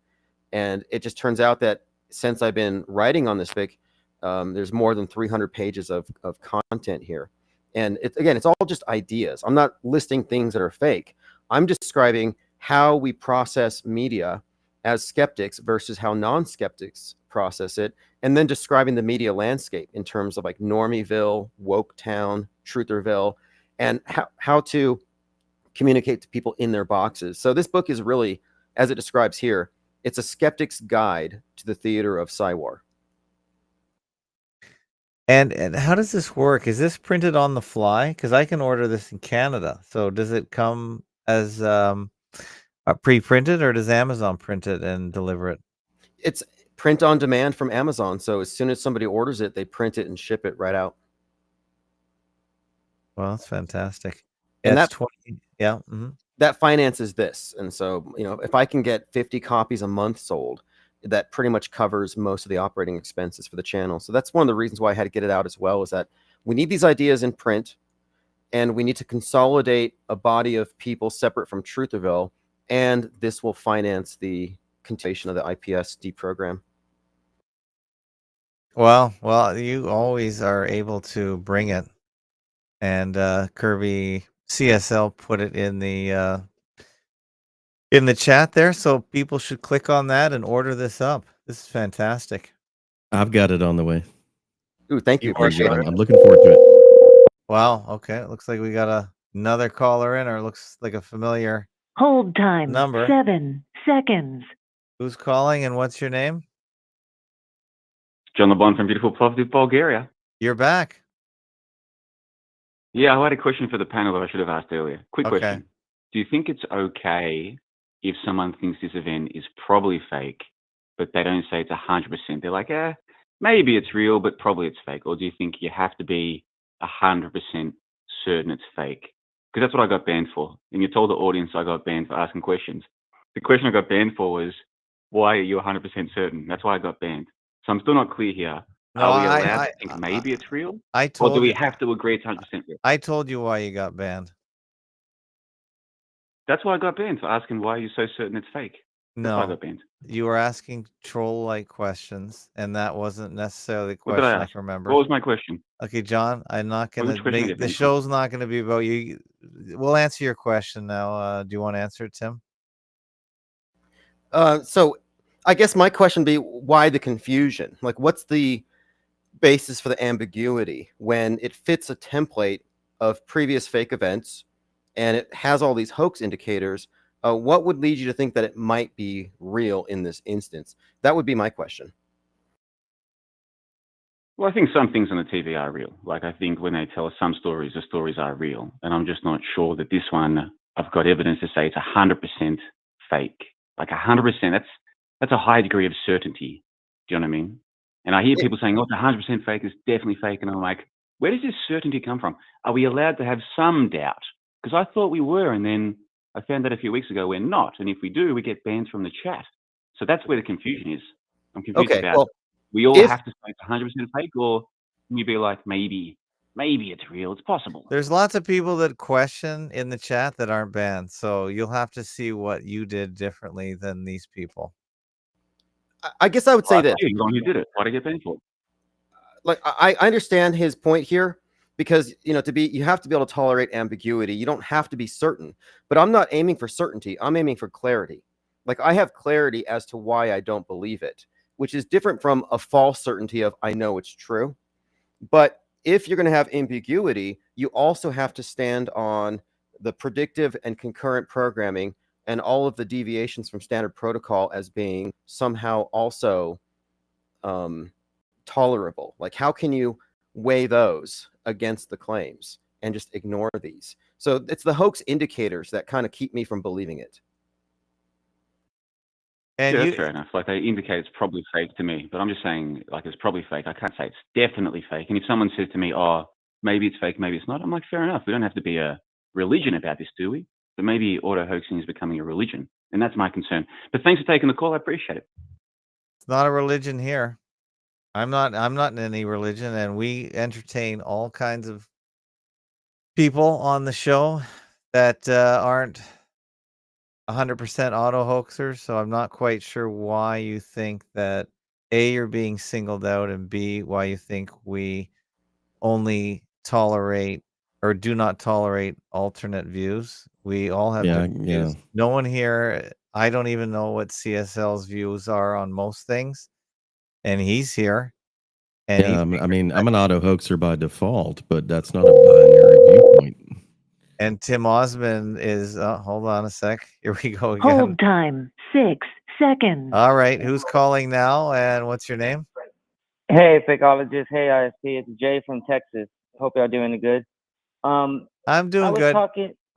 [SPEAKER 4] And it just turns out that since I've been writing on this book, there's more than 300 pages of content here. And it's all just ideas. I'm not listing things that are fake. I'm describing how we process media as skeptics versus how non-skeptics process it, and then describing the media landscape in terms of like Normieville, Woketown, Trutherville, and how to communicate to people in their boxes. So this book is really, as it describes here, it's a skeptic's guide to the theater of Psy-War.
[SPEAKER 2] And how does this work? Is this printed on the fly? Because I can order this in Canada. So does it come as pre-printed, or does Amazon print it and deliver it?
[SPEAKER 4] It's print on demand from Amazon. So as soon as somebody orders it, they print it and ship it right out.
[SPEAKER 2] Well, that's fantastic.
[SPEAKER 4] And
[SPEAKER 2] that's 20. Yeah. Mm-hmm.
[SPEAKER 4] That finances this. And so, if I can get 50 copies a month sold, that pretty much covers most of the operating expenses for the channel. So that's one of the reasons why I had to get it out as well, is that we need these ideas in print, and we need to consolidate a body of people separate from Trutherville, and this will finance the continuation of the IPS deprogram.
[SPEAKER 2] Well, you always are able to bring it. And Kirby CSL put it in the in the chat there, so people should click on that and order this up. This is fantastic.
[SPEAKER 3] I've got it on the way.
[SPEAKER 4] Ooh, thank you. Appreciate it.
[SPEAKER 3] I'm looking forward to it.
[SPEAKER 2] Wow. Okay. It looks like we got another caller in, or it looks like a familiar
[SPEAKER 11] Hold time
[SPEAKER 2] number.
[SPEAKER 11] 7 seconds.
[SPEAKER 2] Who's calling and what's your name?
[SPEAKER 12] John LeBon from beautiful Plovdiv, Bulgaria.
[SPEAKER 2] You're back.
[SPEAKER 12] Yeah, I had a question for the panel that I should have asked earlier. Quick
[SPEAKER 2] Okay.
[SPEAKER 12] question. Do you think it's okay if someone thinks this event is probably fake, but they don't say it's 100%? They're like, maybe it's real, but probably it's fake. Or do you think you have to be 100% certain it's fake? Because that's what I got banned for. And you told the audience I got banned for asking questions. The question I got banned for was, why are you 100% certain? That's why I got banned. So I'm still not clear here.
[SPEAKER 2] No,
[SPEAKER 12] Are we allowed to think maybe it's real? Or do we have to agree it's 100% real?
[SPEAKER 2] I told you why you got banned.
[SPEAKER 12] That's why I got banned, for asking why you're so certain it's fake. That's why I
[SPEAKER 2] No,
[SPEAKER 12] got banned.
[SPEAKER 2] you were asking troll-like questions, and that wasn't necessarily the
[SPEAKER 12] What did
[SPEAKER 2] question
[SPEAKER 12] I
[SPEAKER 2] I
[SPEAKER 12] ask?
[SPEAKER 2] can remember.
[SPEAKER 12] What was my question?
[SPEAKER 2] Okay, John, I'm not
[SPEAKER 12] Which
[SPEAKER 2] gonna
[SPEAKER 12] question did I
[SPEAKER 2] make
[SPEAKER 12] get
[SPEAKER 2] the
[SPEAKER 12] banned for?
[SPEAKER 2] show's not gonna be about you. We'll answer your question now. Do you want to answer it, Tim?
[SPEAKER 4] So I guess my question would be, why the confusion? Like, what's the basis for the ambiguity when it fits a template of previous fake events and it has all these hoax indicators? What would lead you to think that it might be real in this instance? That would be my question.
[SPEAKER 12] Well, I think some things on the TV are real. Like, I think when they tell us some stories, the stories are real. And I'm just not sure that this one, I've got evidence to say it's 100% fake. Like 100%, that's a high degree of certainty. Do you know what I mean? And I hear people saying, oh, it's 100% fake, it's definitely fake. And I'm like, where does this certainty come from? Are we allowed to have some doubt? Because I thought we were, and then I found out a few weeks ago we're not. And if we do, we get banned from the chat. So that's where the confusion is. I'm confused
[SPEAKER 4] Okay,
[SPEAKER 12] about
[SPEAKER 4] well,
[SPEAKER 12] we all have to say it's 100% fake, or can you be like, maybe it's real, it's possible?
[SPEAKER 2] There's lots of people that question in the chat that aren't banned, so you'll have to see what you did differently than these people.
[SPEAKER 4] I guess I would say this.
[SPEAKER 12] You're the one who did it. Why did I get banned for it?
[SPEAKER 4] Like, I understand his point here, because you have to be able to tolerate ambiguity. You don't have to be certain, but I'm not aiming for certainty. I'm aiming for clarity. Like, I have clarity as to why I don't believe it, which is different from a false certainty of I know it's true. But if you're going to have ambiguity, you also have to stand on the predictive and concurrent programming and all of the deviations from standard protocol as being somehow also tolerable. Like, how can you weigh those against the claims and just ignore these? So it's the hoax indicators that kind of keep me from believing it.
[SPEAKER 2] And
[SPEAKER 12] yeah, that's fair enough. Like, they indicate it's probably fake to me, but I'm just saying, like, it's probably fake. I can't say it's definitely fake. And if someone says to me, oh, maybe it's fake, maybe it's not, I'm like, fair enough. We don't have to be a religion about this, do we? But maybe auto hoaxing is becoming a religion, and that's my concern. But thanks for taking the call. I appreciate it.
[SPEAKER 2] It's not a religion here. I'm not in any religion, and we entertain all kinds of people on the show that aren't 100% auto hoaxers. So I'm not quite sure why you think that A, you're being singled out, and B, why you think we only tolerate or do not tolerate alternate views. We all have different views. No one here, I don't even know what CSL's views are on most things, and he's here. And
[SPEAKER 3] yeah, I mean, I'm an auto hoaxer by default, but that's not a binary viewpoint.
[SPEAKER 2] And Tim Osmond is, hold on a sec. Here we go again.
[SPEAKER 11] Hold time 6 seconds.
[SPEAKER 2] All right. Who's calling now? And what's your name?
[SPEAKER 14] Hey, fakeologist. Hey, ISP. It's Jay from Texas. Hope y'all doing good.
[SPEAKER 2] I'm doing good.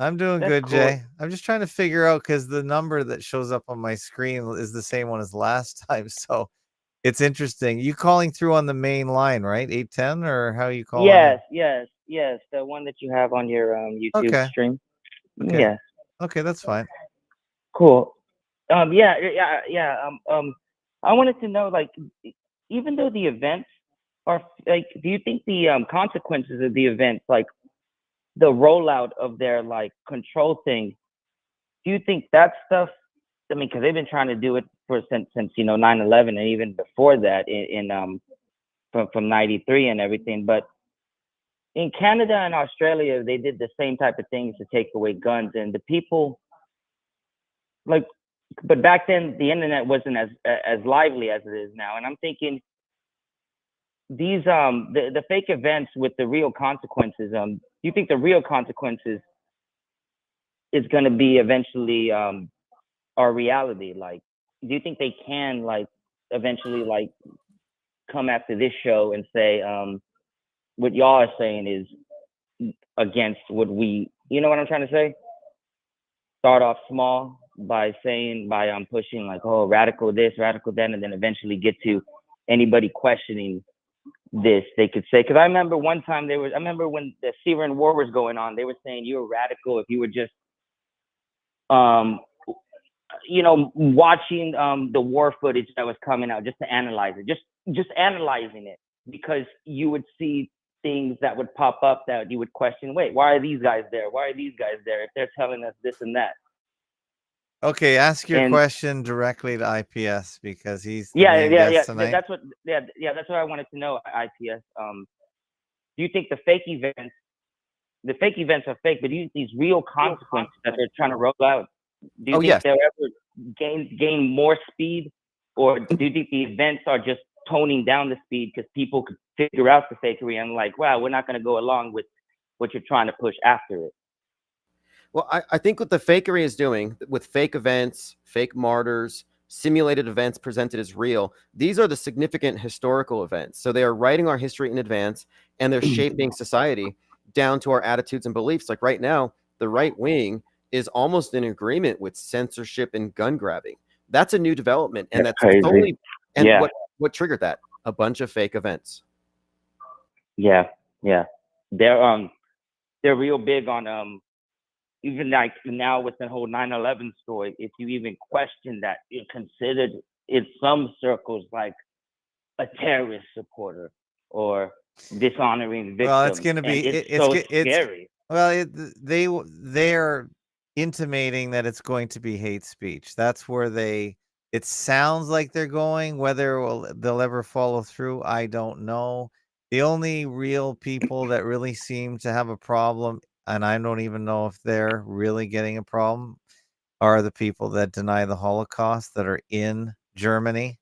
[SPEAKER 2] I'm doing good,
[SPEAKER 14] cool.
[SPEAKER 2] Jay. I'm just trying to figure out, because the number that shows up on my screen is the same one as last time. So it's interesting. You calling through on the main line, right? 810, or how you calling?
[SPEAKER 14] Yes. The one that you have on your YouTube stream.
[SPEAKER 2] Okay.
[SPEAKER 14] Yes.
[SPEAKER 2] Okay, that's fine.
[SPEAKER 14] Cool. I wanted to know, like, even though the events are like, do you think the consequences of the events, like the rollout of their like control thing, do you think that stuff? I mean, because they've been trying to do it since 9/11, and even before that from 93 and everything. But in Canada and Australia, they did the same type of things to take away guns, and the people like, but back then the internet wasn't as lively as it is now. And I'm thinking these the fake events with the real consequences. Do you think the real consequences is going to be eventually our reality? Like, do you think they can like eventually like come after this show and say what y'all are saying is against what we, you know what I'm trying to say? Start off small by pushing like, oh, radical this, radical that, and then eventually get to anybody questioning this, they could say. Because I remember one time I remember when the Syrian war was going on, they were saying you were radical if you were just watching the war footage that was coming out, just to analyze it, just analyzing it, because you would see things that would pop up that you would question, wait, why are these guys there? Why are these guys there if they're telling us this and that?
[SPEAKER 2] Okay, ask your question directly to IPS, because he's the
[SPEAKER 14] main
[SPEAKER 2] guest tonight.
[SPEAKER 14] That's what I wanted to know, IPS. Do you think the fake events are fake, but do you think these real consequences that they're trying to roll out, do you think they'll ever gain more speed, or do you think the events are just toning down the speed because people could figure out the fakery and like, wow, we're not going to go along with what you're trying to push after it?
[SPEAKER 4] Well, I think what the fakery is doing with fake events, fake martyrs, simulated events presented as real, these are the significant historical events. So they are writing our history in advance, and they're shaping society down to our attitudes and beliefs. Like right now, the right wing is almost in agreement with censorship and gun grabbing. That's a new development, and that's totally. And what triggered that? A bunch of fake events.
[SPEAKER 14] Yeah. They're real big on even like now with the whole 9/11 story. If you even question that, you're considered in some circles like a terrorist supporter or dishonoring victims.
[SPEAKER 2] Well, it's going to be
[SPEAKER 14] it's scary.
[SPEAKER 2] Well, they're intimating that it's going to be hate speech. That's where it sounds like they're going. Whether they'll ever follow through, I don't know. The only real people that really seem to have a problem, and I don't even know if they're really getting a problem, are the people that deny the Holocaust, that are in Germany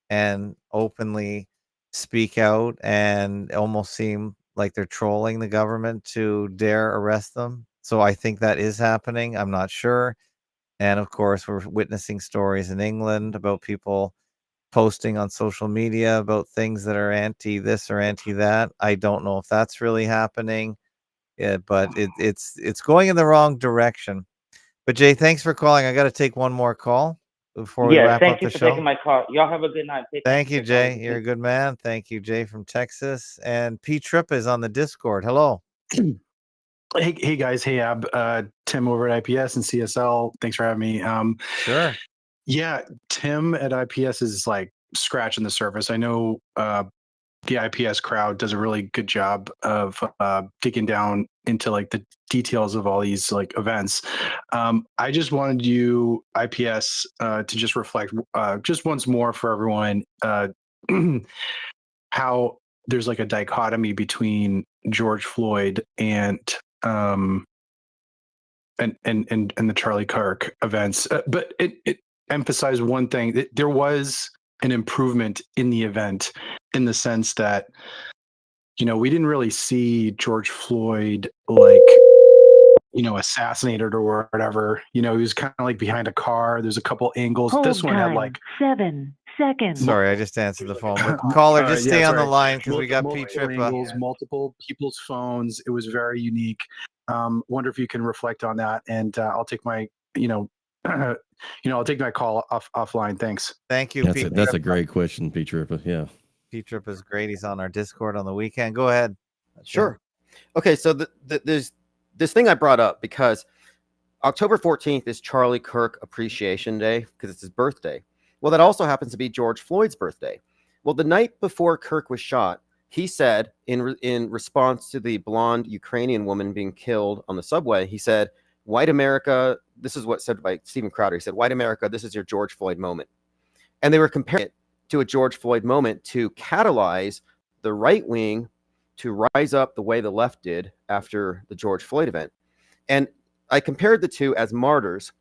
[SPEAKER 2] and openly speak out and almost seem like they're trolling the government to dare arrest them. So I think that is happening. I'm not sure. And of course, we're witnessing stories in England about people posting on social media about things that are anti this or anti that. I don't know if that's really happening, but it's going in the wrong direction. But Jay, thanks for calling. I got to take one more call before we wrap up the show.
[SPEAKER 14] Thank you for taking my call. Y'all have a good night.
[SPEAKER 2] Thank you, Jay. You're a good man. Thank you, Jay from Texas. And P Trip is on the Discord. Hello.
[SPEAKER 15] Hey guys. Hey Ab. Tim over at IPS and CSL. Thanks for having me.
[SPEAKER 2] Sure.
[SPEAKER 15] Yeah, Tim at IPS is like scratching the surface. I know the IPS crowd does a really good job of digging down into like the details of all these like events. I just wanted you, IPS, to just reflect just once more for everyone how there's like a dichotomy between George Floyd and the Charlie Kirk events. But it emphasized one thing, that there was an improvement in the event, in the sense that, you know, we didn't really see George Floyd like, you know, assassinated or whatever. You know, he was kind of like behind a car. There's a couple angles.
[SPEAKER 11] Hold
[SPEAKER 15] this one
[SPEAKER 11] time,
[SPEAKER 15] had like
[SPEAKER 11] 7 seconds.
[SPEAKER 2] Sorry, I just answered the phone. But caller, just stay on the line because we got P Trip.
[SPEAKER 15] Multiple people's phones. It was very unique. Wonder if you can reflect on that, and I'll take my, I'll take my call offline. Thanks.
[SPEAKER 2] Thank you.
[SPEAKER 3] That's a great question, P Trip. Yeah.
[SPEAKER 2] P Trip is great. He's on our Discord on the weekend. Go ahead.
[SPEAKER 4] Sure. Okay, so there's this thing I brought up because October 14th is Charlie Kirk Appreciation Day because it's his birthday. Well, that also happens to be George Floyd's birthday. Well, the night before Kirk was shot, he said in response to the blonde Ukrainian woman being killed on the subway, he said, "White America," this is what said by Stephen Crowder, he said, "White America, this is your George Floyd moment." And they were comparing it to a George Floyd moment to catalyze the right wing to rise up the way the left did after the George Floyd event. And I compared the two as martyrs.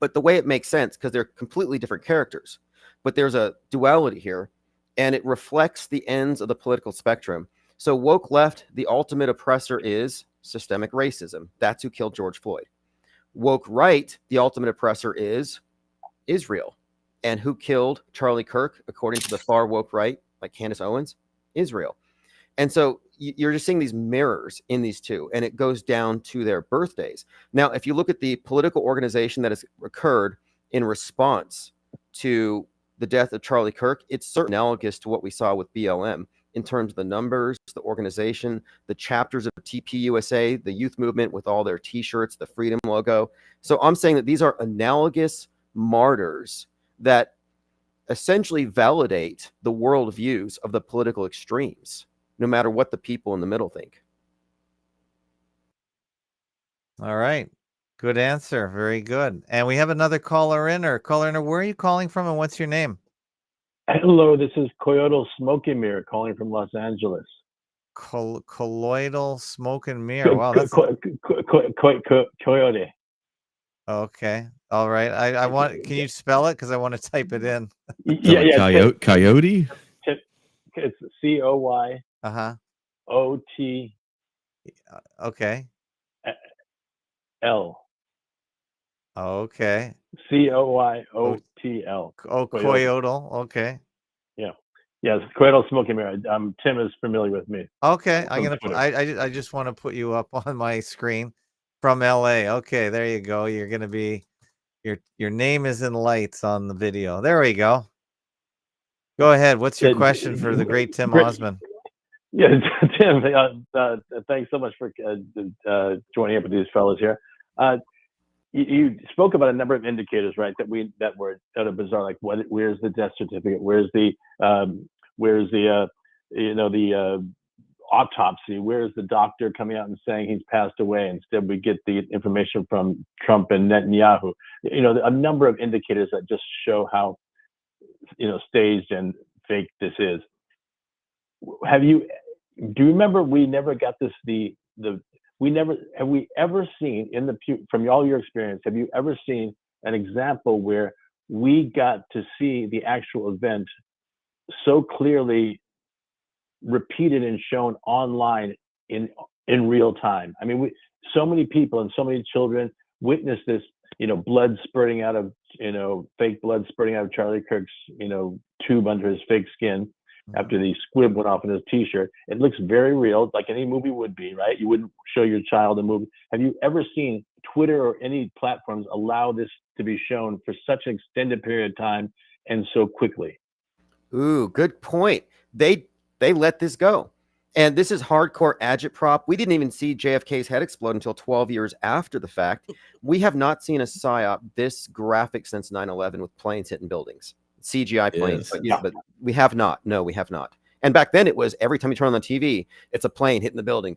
[SPEAKER 4] But the way it makes sense, because they're completely different characters, but there's a duality here, and it reflects the ends of the political spectrum. So woke left, the ultimate oppressor is systemic racism. That's who killed George Floyd. Woke right, the ultimate oppressor is Israel. And who killed Charlie Kirk, according to the far woke right, like Candace Owens? Israel. And so you're just seeing these mirrors in these two, and it goes down to their birthdays. Now, if you look at the political organization that has occurred in response to the death of Charlie Kirk, it's certainly analogous to what we saw with BLM in terms of the numbers, the organization, the chapters of TPUSA, the youth movement with all their T-shirts, the freedom logo. So I'm saying that these are analogous martyrs that essentially validate the worldviews of the political extremes, no matter what the people in the middle think.
[SPEAKER 2] All right. Good answer. Very good. And we have another caller in. Where are you calling from, and what's your name?
[SPEAKER 16] Hello, this is Coyote Smoke and Mirror calling from Los Angeles.
[SPEAKER 2] Colloidal Smoke and Mirror. Wow, that's
[SPEAKER 16] Coyote.
[SPEAKER 2] Okay. All right. I want. Can you spell it? Because I want to type it in.
[SPEAKER 3] Yeah. Coyote.
[SPEAKER 16] It's COY. OT.
[SPEAKER 2] Okay.
[SPEAKER 16] L.
[SPEAKER 2] Okay.
[SPEAKER 16] COYOTL.
[SPEAKER 2] Oh, Coyote. Okay.
[SPEAKER 16] Yeah. Yes. Coyote Smoke and Mirror. Tim is familiar with me.
[SPEAKER 2] Okay. I just want to put you up on my screen from LA. Okay. There you go. You're gonna be. Your name is in lights on the video. There we go. Go ahead. What's your question for the great Tim Osman?
[SPEAKER 16] Yeah, Tim. Thanks so much for joining up with these fellows here. You spoke about a number of indicators, right? That are bizarre. Like where's the death certificate? Where's the autopsy? Where's the doctor coming out and saying he's passed away? Instead, we get the information from Trump and Netanyahu. A number of indicators that just show how staged and fake this is. Do you remember we never got this? Have we ever seen from all your experience? Have you ever seen an example where we got to see the actual event so clearly repeated and shown online in real time? I mean, so many people and so many children witnessed this, blood spurting out of, fake blood spurting out of Charlie Kirk's, tube under his fake skin after the squib went off in his T-shirt. It looks very real, like any movie would be, right? You wouldn't show your child a movie. Have you ever seen Twitter or any platforms allow this to be shown for such an extended period of time and so quickly?
[SPEAKER 4] Ooh, good point. They let this go. And this is hardcore agitprop. We didn't even see JFK's head explode until 12 years after the fact. We have not seen a PSYOP this graphic since 9/11 with planes hitting buildings. CGI planes.
[SPEAKER 3] Yes.
[SPEAKER 4] But we have not. No, we have not. And back then it was every time you turn on the TV, it's a plane hitting the building,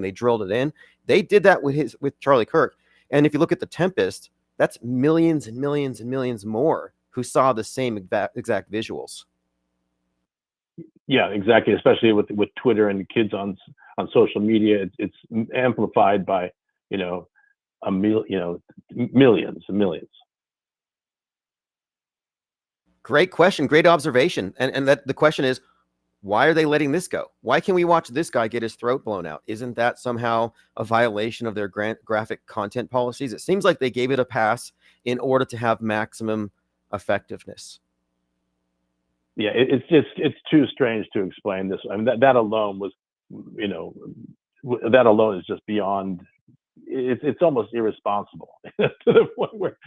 [SPEAKER 4] They drilled it in. They did that with Charlie Kirk. And if you look at The Tempest, that's millions and millions and millions more who saw the same exact visuals.
[SPEAKER 16] Yeah, exactly. Especially with Twitter and kids on social media, it's amplified by millions and millions.
[SPEAKER 4] Great question, great observation, and that the question is, why are they letting this go? Why can we watch this guy get his throat blown out? Isn't that somehow a violation of their graphic content policies? It seems like they gave it a pass in order to have maximum effectiveness.
[SPEAKER 16] Yeah, it's too strange to explain this. I mean, that alone was, that alone is just beyond. It's almost irresponsible to the point where.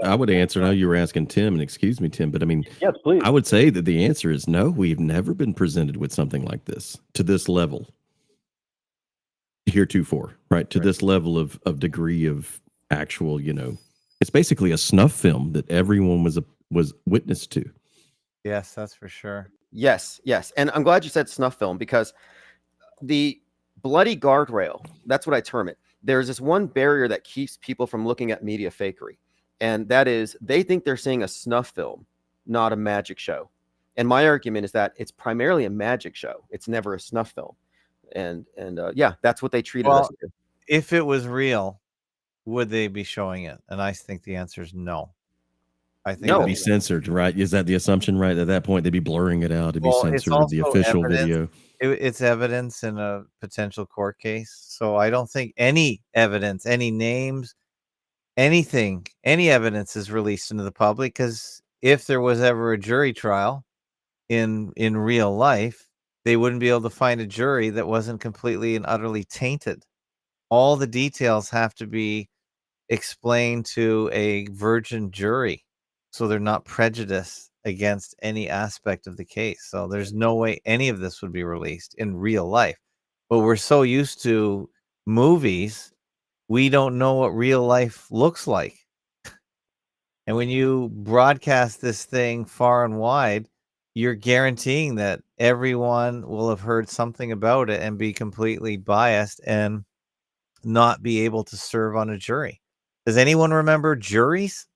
[SPEAKER 3] I would answer. Now you were asking Tim, and excuse me, Tim, but I mean,
[SPEAKER 16] yes, please.
[SPEAKER 3] I would say that the answer is no. We've never been presented with something like this to this level. Heretofore, right? To this level of degree of actual, it's basically a snuff film that everyone was witness to.
[SPEAKER 2] Yes, that's for sure.
[SPEAKER 4] Yes. And I'm glad you said snuff film, because the bloody guardrail, that's what I term it. There's this one barrier that keeps people from looking at media fakery. And that is they think they're seeing a snuff film, not a magic show. And my argument is that it's primarily a magic show. It's never a snuff film. And that's what they treated us to.
[SPEAKER 2] If it was real, would they be showing it? And I think the answer is no. I think
[SPEAKER 3] It would
[SPEAKER 4] No.
[SPEAKER 3] be censored, right? Is that the assumption, right? At that point, they'd be blurring it out. It'd be
[SPEAKER 2] well, it's
[SPEAKER 3] censored, the
[SPEAKER 2] also
[SPEAKER 3] official
[SPEAKER 2] evidence.
[SPEAKER 3] video.
[SPEAKER 2] It's evidence in a potential court case. So I don't think any evidence, any names, anything, any evidence is released into the public, because if there was ever a jury trial in real life, they wouldn't be able to find a jury that wasn't completely and utterly tainted. All the details have to be explained to a virgin jury, so they're not prejudiced against any aspect of the case. So there's no way any of this would be released in real life. But we're so used to movies, we don't know what real life looks like. And when you broadcast this thing far and wide, you're guaranteeing that everyone will have heard something about it and be completely biased and not be able to serve on a jury. Does anyone remember juries?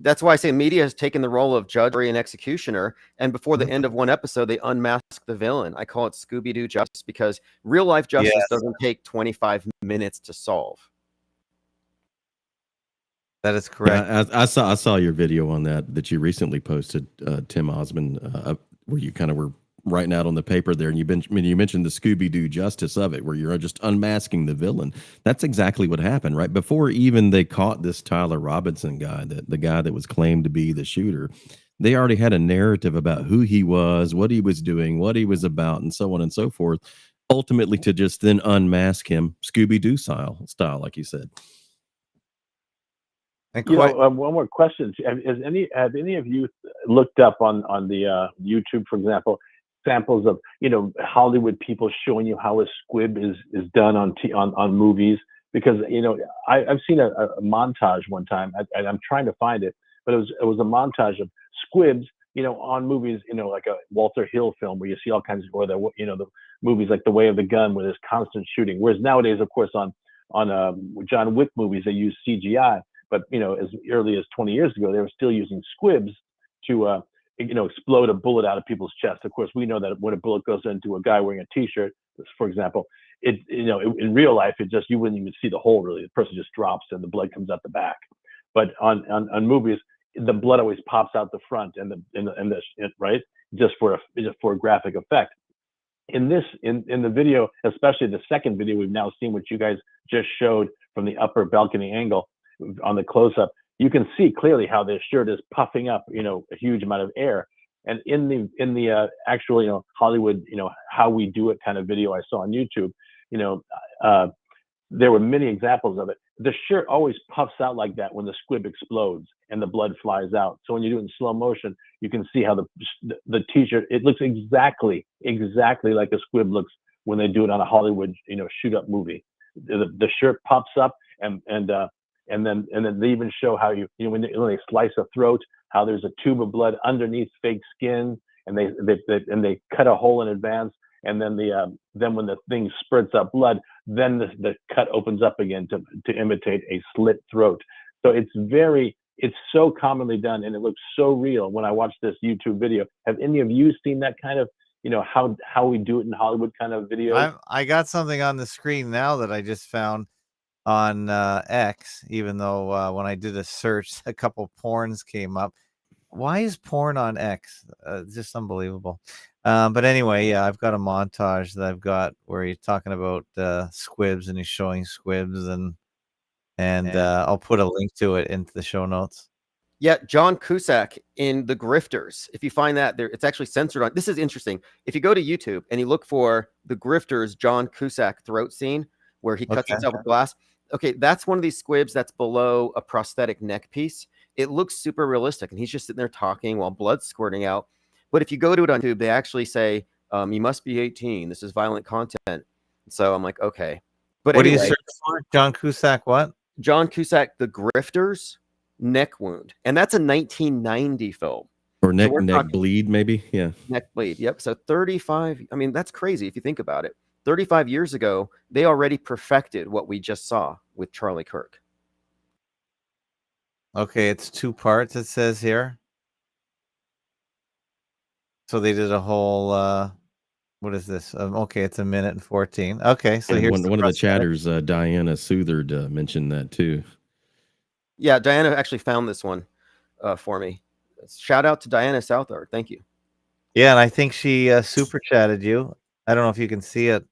[SPEAKER 4] That's why I say media has taken the role of judge, jury, and executioner. And before the end of one episode, they unmask the villain. I call it Scooby-Doo justice, because real life justice doesn't take 25 minutes to solve.
[SPEAKER 2] That is correct.
[SPEAKER 3] Yeah, I saw your video on that you recently posted, Tim Osmond, where you kind of were writing out on the paper there, and you mentioned the Scooby-Doo justice of it, where you're just unmasking the villain. That's exactly what happened, right? Before even they caught this Tyler Robinson guy, the guy that was claimed to be the shooter, they already had a narrative about who he was, what he was doing, what he was about, and so on and so forth, ultimately to just then unmask him Scooby-Doo style, like you said.
[SPEAKER 2] And
[SPEAKER 16] one more question: have any of you looked up on the YouTube, for example, samples of Hollywood people showing you how a squib is done on movies? Because I've seen a montage one time, and I'm trying to find it, but it was a montage of squibs on movies, like a Walter Hill film, where you see all kinds of, or the movies like The Way of the Gun, where there's constant shooting. Whereas nowadays, of course, on John Wick movies, they use CGI. But as early as 20 years ago, they were still using squibs to explode a bullet out of people's chest. Of course, we know that when a bullet goes into a guy wearing a T-shirt, for example, in real life, you wouldn't even see the hole really. The person just drops and the blood comes out the back. But on movies, the blood always pops out the front and right, just for a graphic effect. In the video, especially the second video we've now seen, which you guys just showed from the upper balcony angle on the close-up, you can see clearly how the shirt is puffing up, a huge amount of air. And in the actual, Hollywood, how we do it kind of video I saw on YouTube, there were many examples of it. The shirt always puffs out like that when the squib explodes and the blood flies out. So when you do it in slow motion, you can see how the T-shirt, it looks exactly like a squib looks when they do it on a Hollywood, shoot up movie. The shirt pops up and then they even show how when they slice a throat, how there's a tube of blood underneath fake skin, and they cut a hole in advance, and then when the thing spurts up blood, then the cut opens up again to imitate a slit throat. So it's so commonly done, and it looks so real when I watch this YouTube video. Have any of you seen that kind of how we do it in Hollywood kind of videos?
[SPEAKER 2] I got something on the screen now that I just found on X, even though when I did a search, a couple porns came up. Why is porn on X? Just unbelievable. But anyway, yeah, I've got a montage that I've got where he's talking about squibs, and he's showing squibs, and I'll put a link to it into the show notes.
[SPEAKER 4] Yeah, John Cusack in The Grifters. If you find that there, it's actually censored on. This is interesting. If you go to YouTube and you look for The Grifters John Cusack throat scene where he cuts himself with glass. Okay, that's one of these squibs that's below a prosthetic neck piece. It looks super realistic, and he's just sitting there talking while blood's squirting out. But if you go to it on YouTube, they actually say, you must be 18. This is violent content. So I'm like, okay. But
[SPEAKER 2] what
[SPEAKER 4] anyway,
[SPEAKER 2] do you search for? John Cusack what?
[SPEAKER 4] John Cusack, The Grifters, neck wound. And that's a 1990 film.
[SPEAKER 3] Or neck bleed, maybe? Yeah.
[SPEAKER 4] Neck bleed, yep. So 35, I mean, that's crazy if you think about it. 35 years ago, they already perfected what we just saw with Charlie Kirk.
[SPEAKER 2] Okay, it's 2 parts, it says here. So they did a whole What is this? Okay, it's 1:14. Okay, so
[SPEAKER 3] and
[SPEAKER 2] here's
[SPEAKER 3] one of the
[SPEAKER 2] press edit.
[SPEAKER 3] chatters, Diana Southard, mentioned that too.
[SPEAKER 4] Yeah, Diana actually found this one for me. Shout out to Diana Southard. Thank you.
[SPEAKER 2] Yeah, and I think she super chatted you. I don't know if you can see it.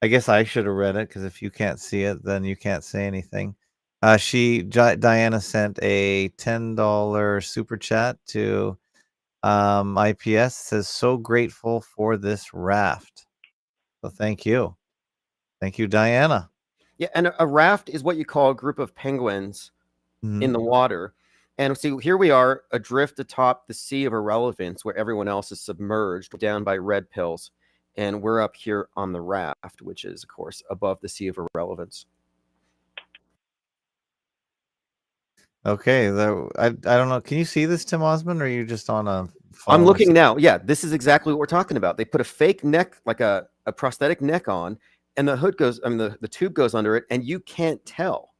[SPEAKER 2] I guess I should have read it because if you can't see it, then you can't say anything. Diana sent a $10 super chat to IPS. Says so grateful for this raft. So thank you, Diana.
[SPEAKER 4] Yeah, and a raft is what you call a group of penguins in the water. And see, here we are adrift atop the sea of irrelevance where everyone else is submerged down by red pills. And we're up here on the raft, which is, of course, above the sea of irrelevance.
[SPEAKER 2] Okay, I don't know. Can you see this, Tim Osmond, or are you just on a phone?
[SPEAKER 4] I'm looking now. Yeah, this is exactly what we're talking about. They put a fake neck, like a prosthetic neck on, and the hood goes, I mean, the tube goes under it, and you can't tell.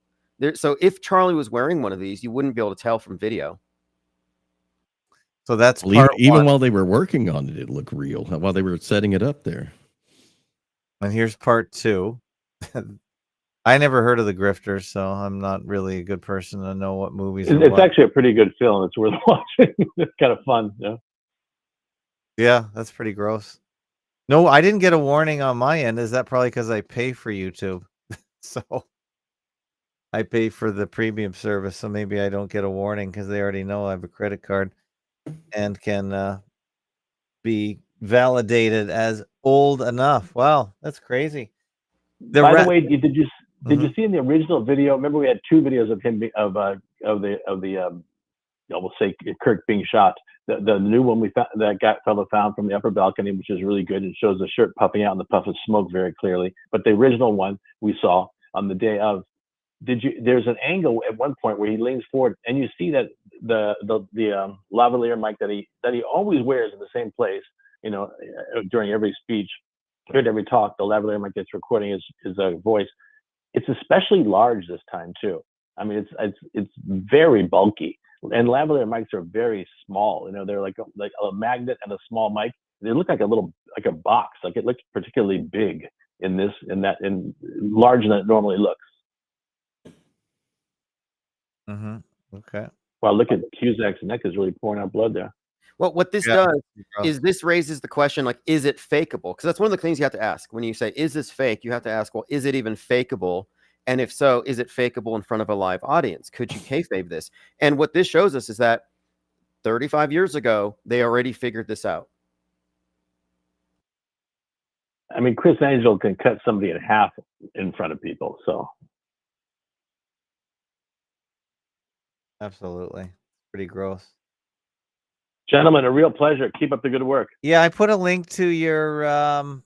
[SPEAKER 4] So if Charlie was wearing one of these, you wouldn't be able to tell from video.
[SPEAKER 2] So that's
[SPEAKER 3] even while they were working on it, it looked real. While they were setting it up there.
[SPEAKER 2] And here's part 2. I never heard of the Grifters, so I'm not really a good person to know what movies.
[SPEAKER 16] It's actually a pretty good film. It's worth watching. It's kind of fun.
[SPEAKER 2] Yeah, that's pretty gross. No, I didn't get a warning on my end. Is that probably because I pay for YouTube? So I pay for the premium service, so maybe I don't get a warning because they already know I have a credit card and can be validated as old enough. Wow, that's crazy.
[SPEAKER 16] By the way, did you see in the original video? Remember, we had 2 videos of him we'll say Kirk being shot. The new one we found, that fellow found from the upper balcony, which is really good. It shows the shirt puffing out and the puff of smoke very clearly. But the original one we saw on the day of, there's an angle at one point where he leans forward and you see that the lavalier mic that he always wears in the same place, during every speech, during every talk, the lavalier mic that's recording his voice. It's especially large this time too. I mean, it's very bulky. And lavalier mics are very small. They're like a magnet and a small mic. They look like a box. Like it looks particularly big and larger than it normally looks.
[SPEAKER 2] Okay.
[SPEAKER 16] Wow, look at Cusack's neck is really pouring out blood there.
[SPEAKER 4] Well, what this does is this raises the question, like, is it fakeable? Because that's one of the things you have to ask. When you say, is this fake? You have to ask, well, is it even fakeable? And if so, is it fakeable in front of a live audience? Could you kayfabe this? And what this shows us is that 35 years ago, they already figured this out.
[SPEAKER 16] I mean, Chris Angel can cut somebody in half in front of people. So.
[SPEAKER 2] Absolutely. Pretty gross.
[SPEAKER 16] Gentlemen, a real pleasure. Keep up the good work.
[SPEAKER 2] Yeah, I put a link to your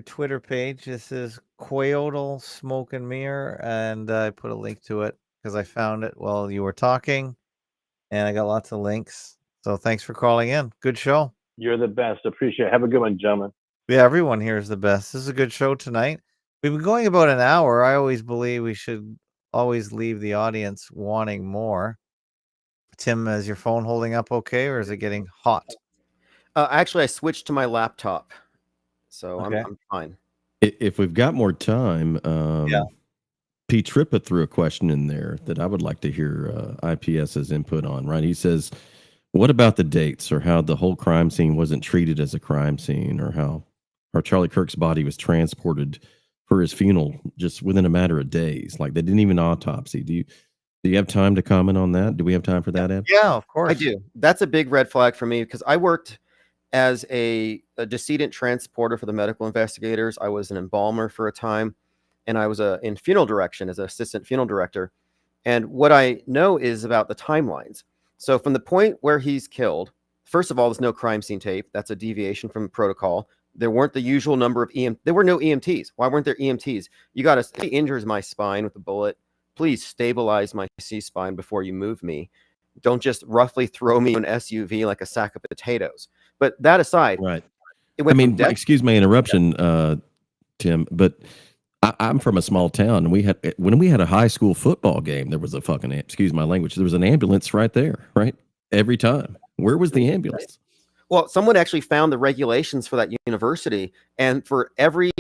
[SPEAKER 2] Twitter page. This is Quaodal Smoke and Mirror, and I put a link to it because I found it while you were talking, and I got lots of links. So thanks for calling in. Good show.
[SPEAKER 16] You're the best. Appreciate it. Have a good one, gentlemen.
[SPEAKER 2] Yeah, everyone here is the best. This is a good show tonight. We've been going about an hour. I always believe we should always leave the audience wanting more. Tim, is your phone holding up okay, or is it getting hot?
[SPEAKER 4] Actually, I switched to my laptop, so
[SPEAKER 2] Okay.
[SPEAKER 4] I'm fine.
[SPEAKER 3] If we've got more time, P. Trippa threw a question in there that I would like to hear IPS's input on, right? He says, what about the dates, or how the whole crime scene wasn't treated as a crime scene, or how Charlie Kirk's body was transported for his funeral just within a matter of days? Like, they didn't even autopsy. Do you have time to comment on that? Do we have time for that, Ed?
[SPEAKER 2] Yeah, of course.
[SPEAKER 4] I do. That's a big red flag for me because I worked as a decedent transporter for the medical investigators. I was an embalmer for a time, and I was in funeral direction as an assistant funeral director. And what I know is about the timelines. So from the point where he's killed, first of all, there's no crime scene tape. That's a deviation from protocol. There weren't the usual number of there were no EMTs. Why weren't there EMTs? You got to, he injures my spine with a bullet. Please stabilize my C-spine before you move me. Don't just roughly throw me in an SUV like a sack of potatoes. But that aside,
[SPEAKER 3] right? Excuse my interruption, Tim, but I'm from a small town, and when we had a high school football game, there was a excuse my language, there was an ambulance right there, right? Every time. Where was the ambulance?
[SPEAKER 4] Well, someone actually found the regulations for that university, and for every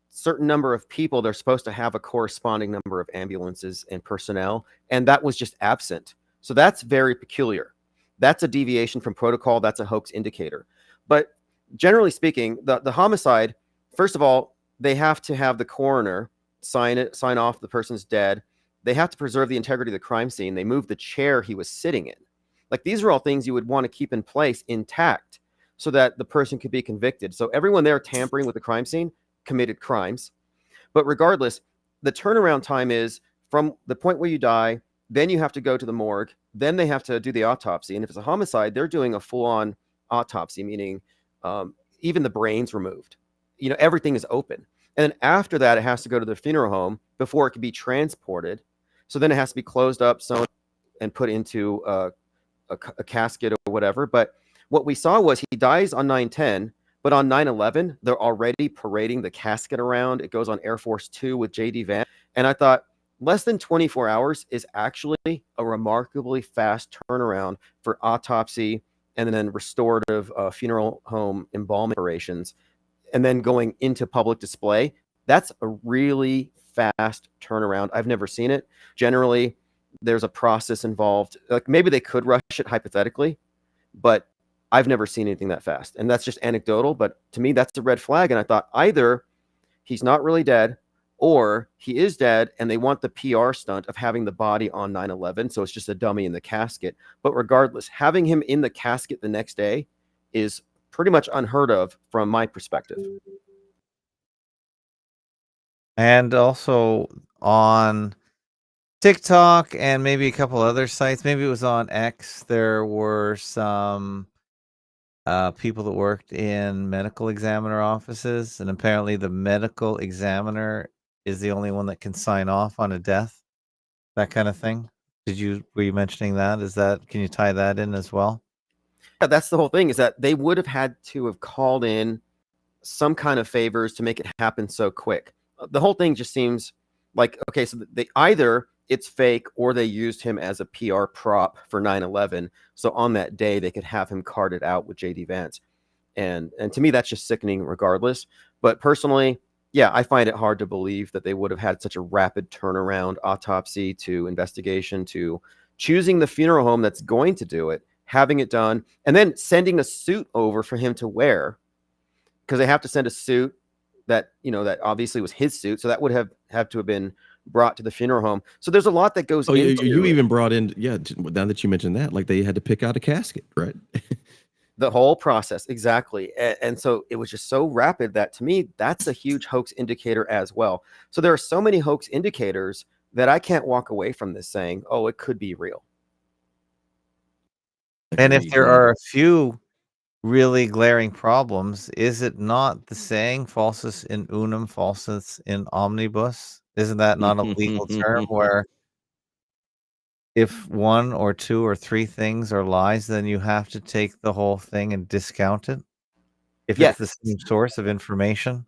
[SPEAKER 4] certain number of people, they're supposed to have a corresponding number of ambulances and personnel, and that was just absent. So that's very peculiar. That's a deviation from protocol. That's a hoax indicator. But generally speaking, the homicide, first of all, they have to have the coroner sign off the person's dead. They have to preserve the integrity of the crime scene. They moved the chair he was sitting in. Like, these are all things you would want to keep in place intact so that the person could be convicted. So everyone there tampering with the crime scene committed crimes. But regardless, the turnaround time is from the point where you die, then you have to go to the morgue, then they have to do the autopsy. And if it's a homicide, they're doing a full-on autopsy, meaning even the brain's removed. Everything is open. And then after that, it has to go to the funeral home before it can be transported. So then it has to be closed up, sewn, and put into a casket or whatever. But what we saw was he dies on 9/10, but on 9/11, they're already parading the casket around. It goes on Air Force 2 with J.D. Vance. And I thought less than 24 hours is actually a remarkably fast turnaround for autopsy and then restorative funeral home embalming operations, and then going into public display. That's a really fast turnaround. I've never seen it. Generally, there's a process involved. Like, maybe they could rush it hypothetically, but I've never seen anything that fast. And that's just anecdotal, but to me, that's a red flag. And I thought either he's not really dead, or he is dead and they want the PR stunt of having the body on 9/11. So it's just a dummy in the casket. But regardless, having him in the casket the next day is pretty much unheard of from my perspective.
[SPEAKER 2] And also on TikTok and maybe a couple other sites, maybe it was on X, there were some people that worked in medical examiner offices, and apparently the medical examiner is the only one that can sign off on a death, that kind of thing. Were you mentioning that? Can you tie that in as well?
[SPEAKER 4] Yeah, that's the whole thing, is that they would have had to have called in some kind of favors to make it happen so quick. The whole thing just seems like, okay, so they either it's fake or they used him as a PR prop for 9/11. So on that day, they could have him carted out with J.D. Vance. And to me, that's just sickening regardless. But personally, yeah, I find it hard to believe that they would have had such a rapid turnaround, autopsy to investigation to choosing the funeral home that's going to do it, having it done, and then sending a suit over for him to wear, because they have to send a suit that, that obviously was his suit. So that would have to have been brought to the funeral home. So there's a lot that goes into
[SPEAKER 3] you even brought in, now that you mentioned that, like they had to pick out a casket, right?
[SPEAKER 4] the whole process. Exactly. And so it was just so rapid that, to me, that's a huge hoax indicator as well. So there are so many hoax indicators that I can't walk away from this saying, oh, it could be real.
[SPEAKER 2] And if there are a few really glaring problems, is it not the saying falsus in unum, falsus in omnibus? Isn't that not a legal term where if one or two or three things are lies, then you have to take the whole thing and discount it if it's the same source of information?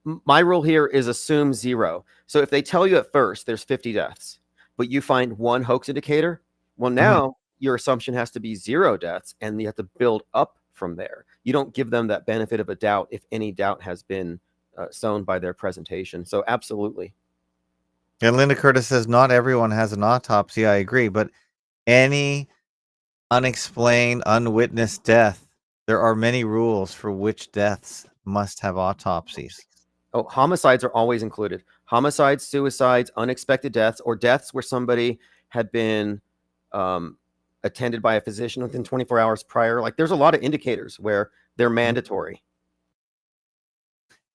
[SPEAKER 4] My rule here is assume zero. So if they tell you at first there's 50 deaths, but you find one hoax indicator, well, now your assumption has to be 0 deaths, and you have to build up from there. You don't give them that benefit of a doubt if any doubt has been sown by their presentation. So absolutely.
[SPEAKER 2] And Linda Curtis says not everyone has an autopsy. I agree, but any unexplained, unwitnessed death, there are many rules for which deaths must have autopsies.
[SPEAKER 4] Oh, homicides are always included. Homicides, suicides, unexpected deaths, or deaths where somebody had been attended by a physician within 24 hours prior. Like, there's a lot of indicators where they're mandatory.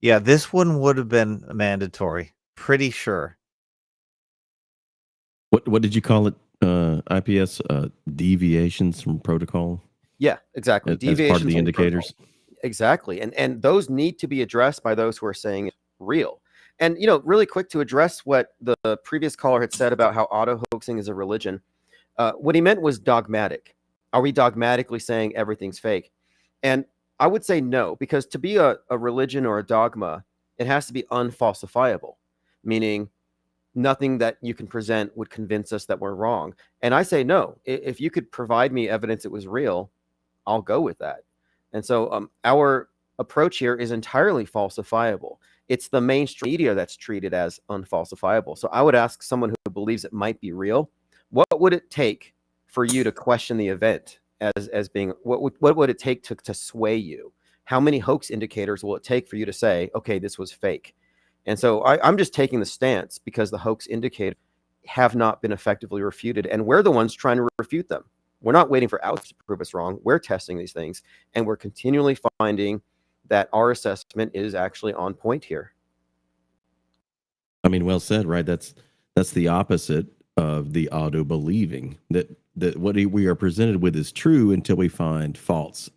[SPEAKER 2] Yeah, this one would have been mandatory. Pretty sure.
[SPEAKER 3] What did you call it? IPS deviations from protocol?
[SPEAKER 4] Yeah, exactly.
[SPEAKER 3] As part of the indicators.
[SPEAKER 4] Exactly. And those need to be addressed by those who are saying it's real. And, really quick, to address what the previous caller had said about how auto hoaxing is a religion, what he meant was dogmatic. Are we dogmatically saying everything's fake? And I would say no, because to be a religion or a dogma, it has to be unfalsifiable, meaning nothing that you can present would convince us that we're wrong. And I say no. If you could provide me evidence it was real, I'll go with that. And so our approach here is entirely falsifiable. It's the mainstream media that's treated as unfalsifiable. So I would ask someone who believes it might be real, what would it take for you to question the event as being, what would it take to sway you? How many hoax indicators will it take for you to say, okay, this was fake? And so I'm just taking the stance because the hoax indicators have not been effectively refuted, and we're the ones trying to refute them. We're not waiting for others to prove us wrong. We're testing these things, and we're continually finding that our assessment is actually on point here.
[SPEAKER 3] I mean, well said, right? That's the opposite of the auto believing that what we are presented with is true until we find false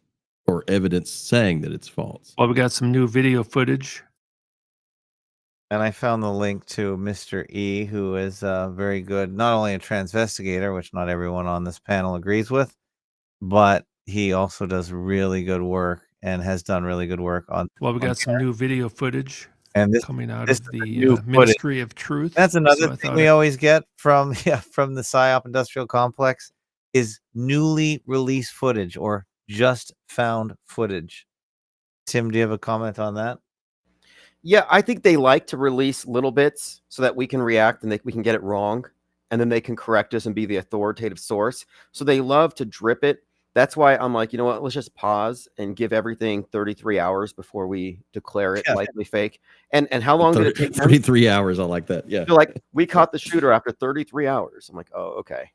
[SPEAKER 3] or evidence saying that it's false.
[SPEAKER 1] Well, we got some new video footage.
[SPEAKER 2] And I found the link to Mr. E, who is very good, not only a transvestigator, which not everyone on this panel agrees with, but he also does really good work and has done really good work on.
[SPEAKER 1] Well, we got some new video footage
[SPEAKER 2] and this
[SPEAKER 1] coming out
[SPEAKER 2] this
[SPEAKER 1] of
[SPEAKER 2] is
[SPEAKER 1] the
[SPEAKER 2] new
[SPEAKER 1] Ministry of Truth.
[SPEAKER 2] That's another
[SPEAKER 1] I
[SPEAKER 2] thing
[SPEAKER 1] thought
[SPEAKER 2] we always get from from the PSYOP industrial complex is newly released footage or just found footage. Tim, do you have a comment on that?
[SPEAKER 4] Yeah, I think they like to release little bits so that we can react and we can get it wrong, and then they can correct us and be the authoritative source. So they love to drip it. That's why I'm like, you know what, let's just pause and give everything 33 hours before we declare it likely fake. And how long did it take?
[SPEAKER 3] 33 hours. I like that. Yeah.
[SPEAKER 4] They're like, we caught the shooter after 33 hours. I'm like, oh, okay.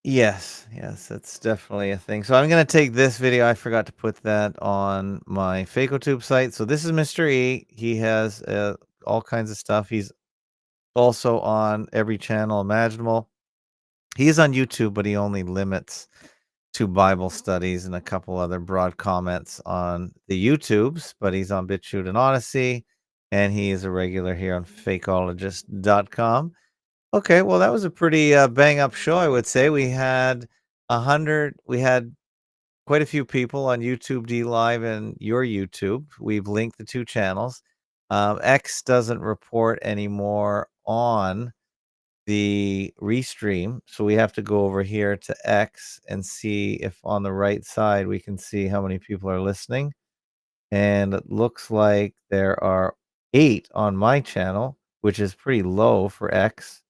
[SPEAKER 2] Yes, that's definitely a thing. So I'm going to take this video. I forgot to put that on my FAKotube site. So this is Mr. E. He has all kinds of stuff. He's also on every channel imaginable. He's on YouTube, but he only limits to Bible studies and a couple other broad comments on the YouTubes, but he's on BitChute and Odyssey, and he is a regular here on fakeologist.com. Okay, well, that was a pretty bang up show, I would say. We had quite a few people on YouTube D Live and your YouTube. We've linked the two channels. X doesn't report anymore on the restream, so we have to go over here to X and see if on the right side we can see how many people are listening. And it looks like there are 8 on my channel, which is pretty low for X.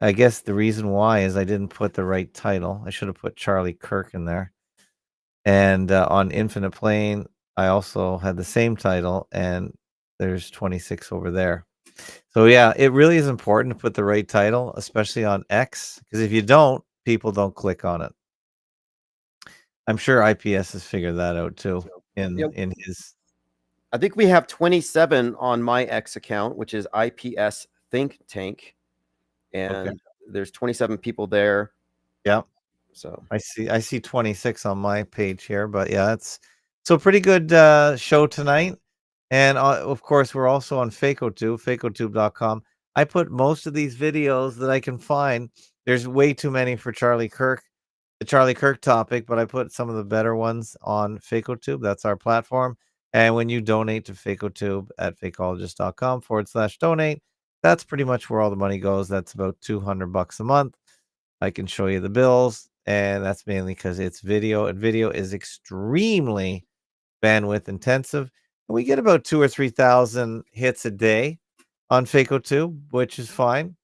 [SPEAKER 2] I guess the reason why is I didn't put the right title. I should have put Charlie Kirk in there. And on Infinite Plane, I also had the same title, and there's 26 over there. So yeah, it really is important to put the right title, especially on X, because if you don't, people don't click on it. I'm sure IPS has figured that out too in his.
[SPEAKER 4] I think we have 27 on my X account, which is IPS Think Tank. And there's 27 people there.
[SPEAKER 2] Yeah.
[SPEAKER 4] So
[SPEAKER 2] I see 26 on my page here, but yeah, that's so pretty good show tonight. And of course, we're also on FAKotube, fakotube.com. I put most of these videos that I can find. There's way too many for Charlie Kirk, the Charlie Kirk topic, but I put some of the better ones on FAKotube. That's our platform. And when you donate to FAKotube at fakeologist.com/donate, that's pretty much where all the money goes. That's about $200 a month. I can show you the bills, and that's mainly because it's video, and video is extremely bandwidth intensive. And we get about 2,000 or 3,000 hits a day on FAKotube, which is fine,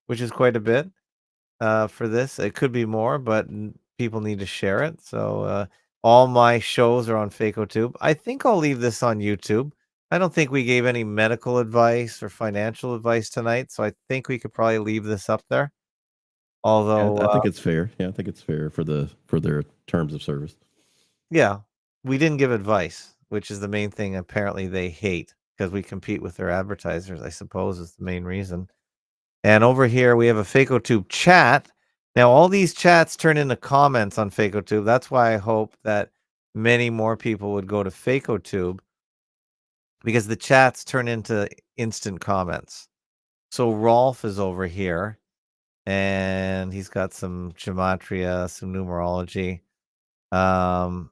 [SPEAKER 2] which is quite a bit for this. It could be more, but people need to share it. So all my shows are on FAKotube. I think I'll leave this on YouTube. I don't think we gave any medical advice or financial advice tonight, so I think we could probably leave this up there. Although
[SPEAKER 3] I think it's fair. Yeah, I think it's fair for their terms of service.
[SPEAKER 2] Yeah, we didn't give advice, which is the main thing apparently they hate, because we compete with their advertisers, I suppose, is the main reason. And over here we have a FAKotube chat. Now all these chats turn into comments on FAKotube. That's why I hope that many more people would go to FAKotube, because the chats turn into instant comments. So Rolf is over here, and he's got some gematria, some numerology. I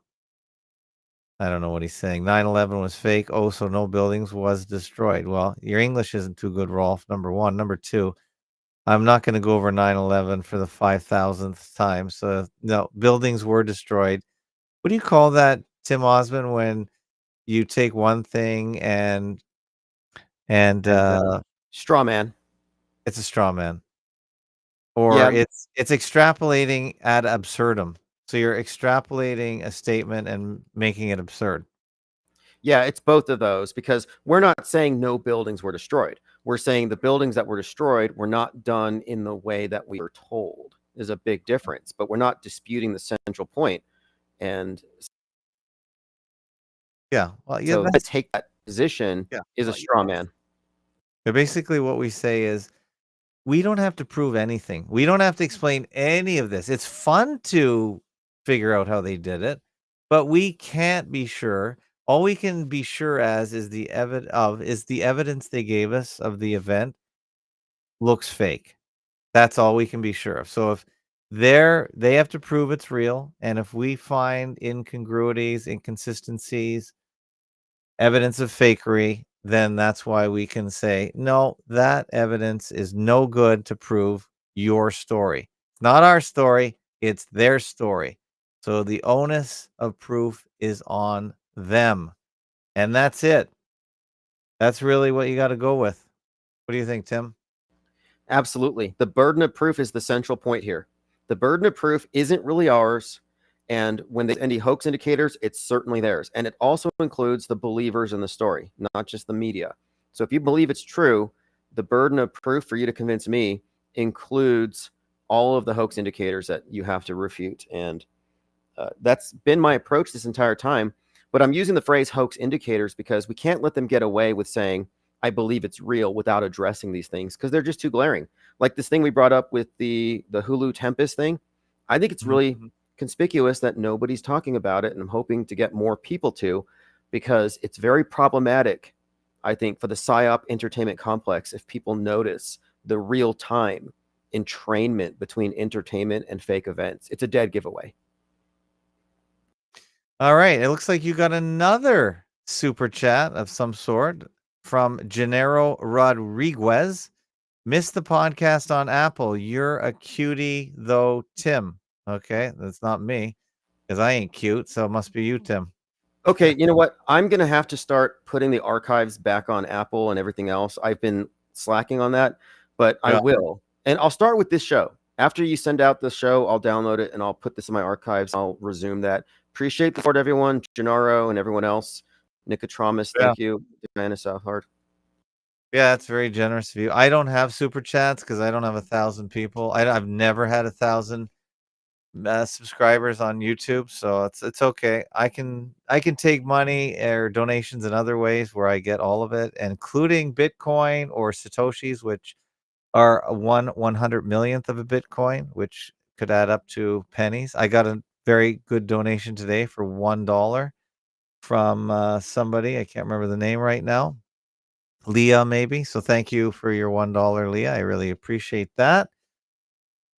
[SPEAKER 2] don't know what he's saying. 9/11 was fake. Oh, so no buildings was destroyed. Well, your English isn't too good, Rolf, number one. Number two, I'm not going to go over 9/11 for the 5,000th time. So no, buildings were destroyed. What do you call that, Tim Osmond, when you take one thing and
[SPEAKER 4] straw man?
[SPEAKER 2] It's a straw man. Or
[SPEAKER 4] Yeah.
[SPEAKER 2] it's extrapolating ad absurdum. So you're extrapolating a statement and making it absurd.
[SPEAKER 4] Yeah, it's both of those, because we're not saying no buildings were destroyed. We're saying the buildings that were destroyed were not done in the way that we were told. There's a big difference, but we're not disputing the central point. And
[SPEAKER 2] Yeah, well, yeah,
[SPEAKER 4] so to
[SPEAKER 2] that's
[SPEAKER 4] take that position is a straw man.
[SPEAKER 2] But basically what we say is we don't have to prove anything. We don't have to explain any of this. It's fun to figure out how they did it, but we can't be sure. All we can be sure as is the evidence they gave us of the event looks fake. That's all we can be sure of. So if they have to prove it's real, and if we find incongruities, inconsistencies, evidence of fakery, then that's why we can say, no, that evidence is no good to prove your story. It's not our story, it's their story. So the onus of proof is on them. And that's it. That's really what you got to go with. What do you think, Tim?
[SPEAKER 4] Absolutely. The burden of proof is the central point here. The burden of proof isn't really ours. And when they any hoax indicators, it's certainly theirs. And it also includes the believers in the story, not just the media. So if you believe it's true, the burden of proof for you to convince me includes all of the hoax indicators that you have to refute. And that's been my approach this entire time. But I'm using the phrase hoax indicators because we can't let them get away with saying, I believe it's real, without addressing these things, because they're just too glaring. Like this thing we brought up with the Hulu Tempest thing. I think it's really conspicuous that nobody's talking about it, and I'm hoping to get more people to, because it's very problematic, I think, for the PSYOP entertainment complex if people notice the real-time entrainment between entertainment and fake events. It's a dead giveaway.
[SPEAKER 2] All right. It looks like you got another super chat of some sort from Gennaro Rodriguez. Missed the podcast on Apple. You're a cutie, though, Tim. Okay, that's not me, because I ain't cute, so it must be you, Tim.
[SPEAKER 4] Okay, you know what? I'm going to have to start putting the archives back on Apple and everything else. I've been slacking on that, but I will. And I'll start with this show. After you send out the show, I'll download it and I'll put this in my archives. I'll resume that. Appreciate the support, everyone. Gennaro and everyone else. Nicotramus, thank you. Diana Southard.
[SPEAKER 2] Yeah, that's very generous of you. I don't have super chats because I don't have 1,000 people. I've never had 1,000 subscribers on YouTube, so it's okay. I can take money or donations in other ways where I get all of it, including Bitcoin or Satoshis, which are 1/100 millionth of a Bitcoin, which could add up to pennies. I got a very good donation today for $1 from somebody. I can't remember the name right now. Leah, maybe. So thank you for your $1, Leah. I really appreciate that.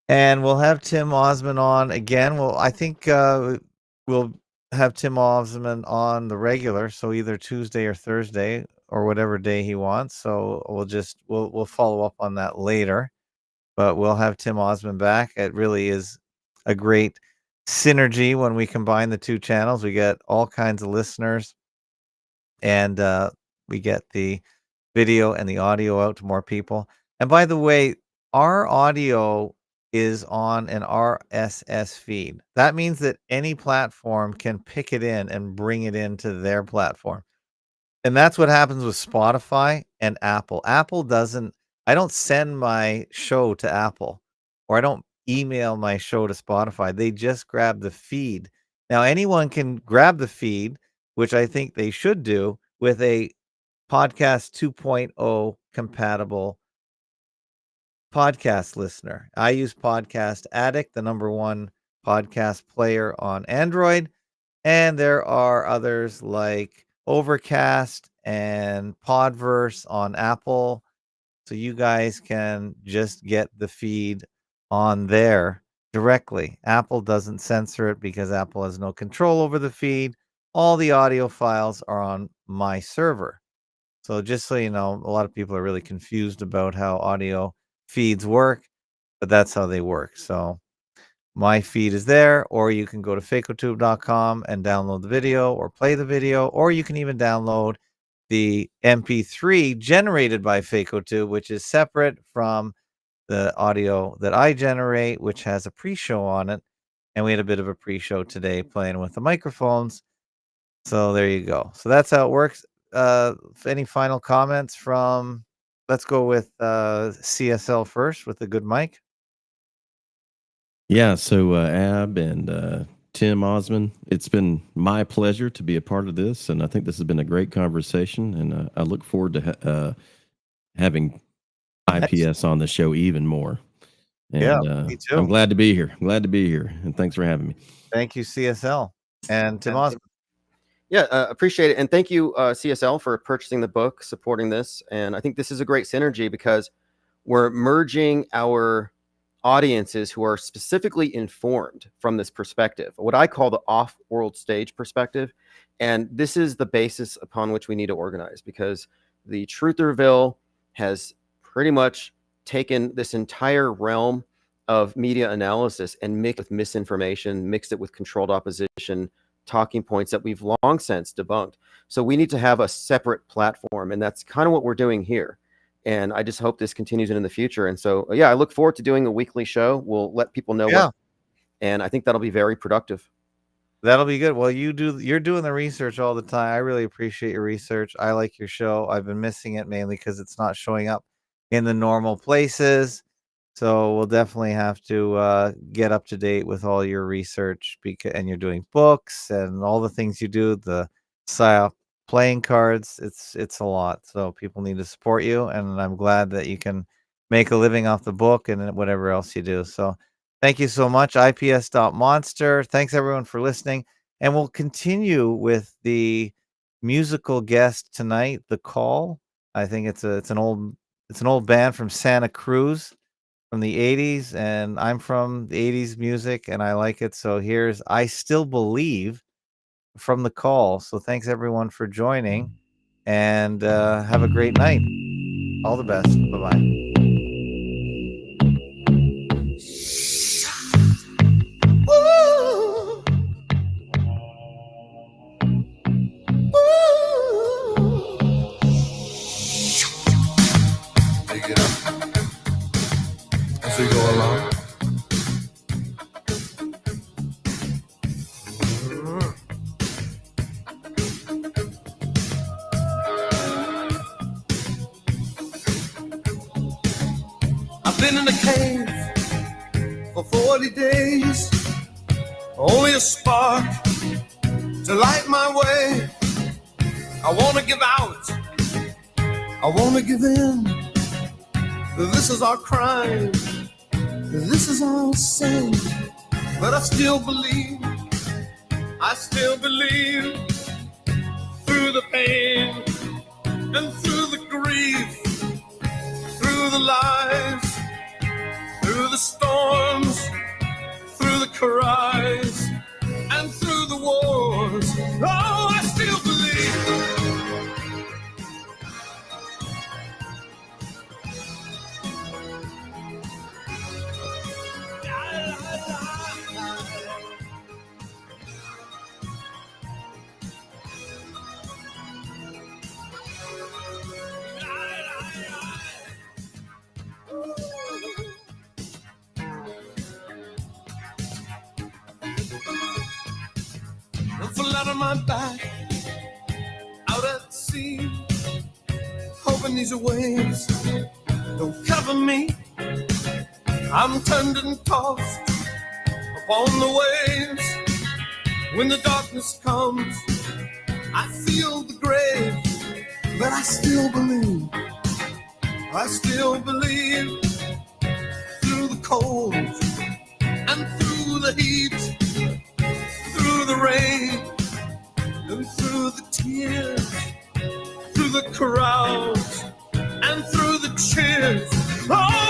[SPEAKER 2] And we'll have Tim Osmond on again. Well, I think we'll have Tim Osmond on the regular, so either Tuesday or Thursday or whatever day he wants. So we'll follow up on that later. But we'll have Tim Osmond back. It really is a great synergy when we combine the two channels. We get all kinds of listeners, and we get the video and the audio out to more people. And by the way, our audio is on an RSS feed. That means that any platform can pick it in and bring it into their platform. And that's what happens with Spotify and Apple. I don't send my show to Apple, or I don't email my show to Spotify. They just grab the feed. Now, anyone can grab the feed, which I think they should do with a Podcast 2.0 compatible podcast listener. I use Podcast Addict, the #1 podcast player on Android, and there are others like Overcast and Podverse on Apple. So you guys can just get the feed on there directly. Apple doesn't censor it because Apple has no control over the feed. All the audio files are on my server. So just so you know, a lot of people are really confused about how audio feeds work, but that's how they work. So my feed is there, or you can go to fakotube.com and download the video or play the video, or you can even download the MP3 generated by FAKotube, which is separate from the audio that I generate, which has a pre-show on it. And we had a bit of a pre-show today playing with the microphones. So there you go. So that's how it works. Any final comments from, let's go with CSL first with the good mic.
[SPEAKER 3] Yeah, so Ab and Tim Osmond, it's been my pleasure to be a part of this, and I think this has been a great conversation, and I look forward to having IPS on the show even more. And
[SPEAKER 2] yeah, me too.
[SPEAKER 3] I'm glad to be here. And thanks for having me.
[SPEAKER 2] Thank you, CSL. And Tim Osmond.
[SPEAKER 4] Yeah, appreciate it. And thank you, CSL, for purchasing the book, supporting this. And I think this is a great synergy because we're merging our audiences who are specifically informed from this perspective, what I call the off-world stage perspective. And this is the basis upon which we need to organize, because the Trutherville has pretty much taken this entire realm of media analysis and mixed with misinformation, mixed it with controlled opposition, talking points that we've long since debunked. So we need to have a separate platform, and that's kind of what we're doing here. And I just hope this continues in the future. And so, yeah, I look forward to doing a weekly show. We'll let people know what, and I think that'll be very productive.
[SPEAKER 2] That'll be good. Well, you're doing the research all the time. I really appreciate your research. I like your show. I've been missing it mainly because it's not showing up in the normal places. So we'll definitely have to get up to date with all your research, and you're doing books and all the things you do, the PSYOP playing cards. It's a lot. So people need to support you, and I'm glad that you can make a living off the book and whatever else you do. So thank you so much, IPS.monster. Thanks everyone for listening, and we'll continue with the musical guest tonight, The Call. I think it's an old band from Santa Cruz from the 80s, and I'm from the 80s music and I like it. So here's I Still Believe from The Call. So thanks everyone for joining, and have a great night. All the best. Bye-bye.
[SPEAKER 1] Pick it up as we go along. I've been in a cave for 40 days, only a spark to light my way. I wanna give out, I wanna give in. This is our crime, this is our sin. But I still believe through the pain and through the grief, through the lies, through the storms, through the cries, and through the wars. Oh, I still believe. Flat on my back, out at sea, hoping these waves don't cover me. I'm turned and tossed upon the waves. When the darkness comes, I feel the grave, but I still believe through the cold and through the heat, through the rain and through the tears, through the crowds and through the cheers. Oh,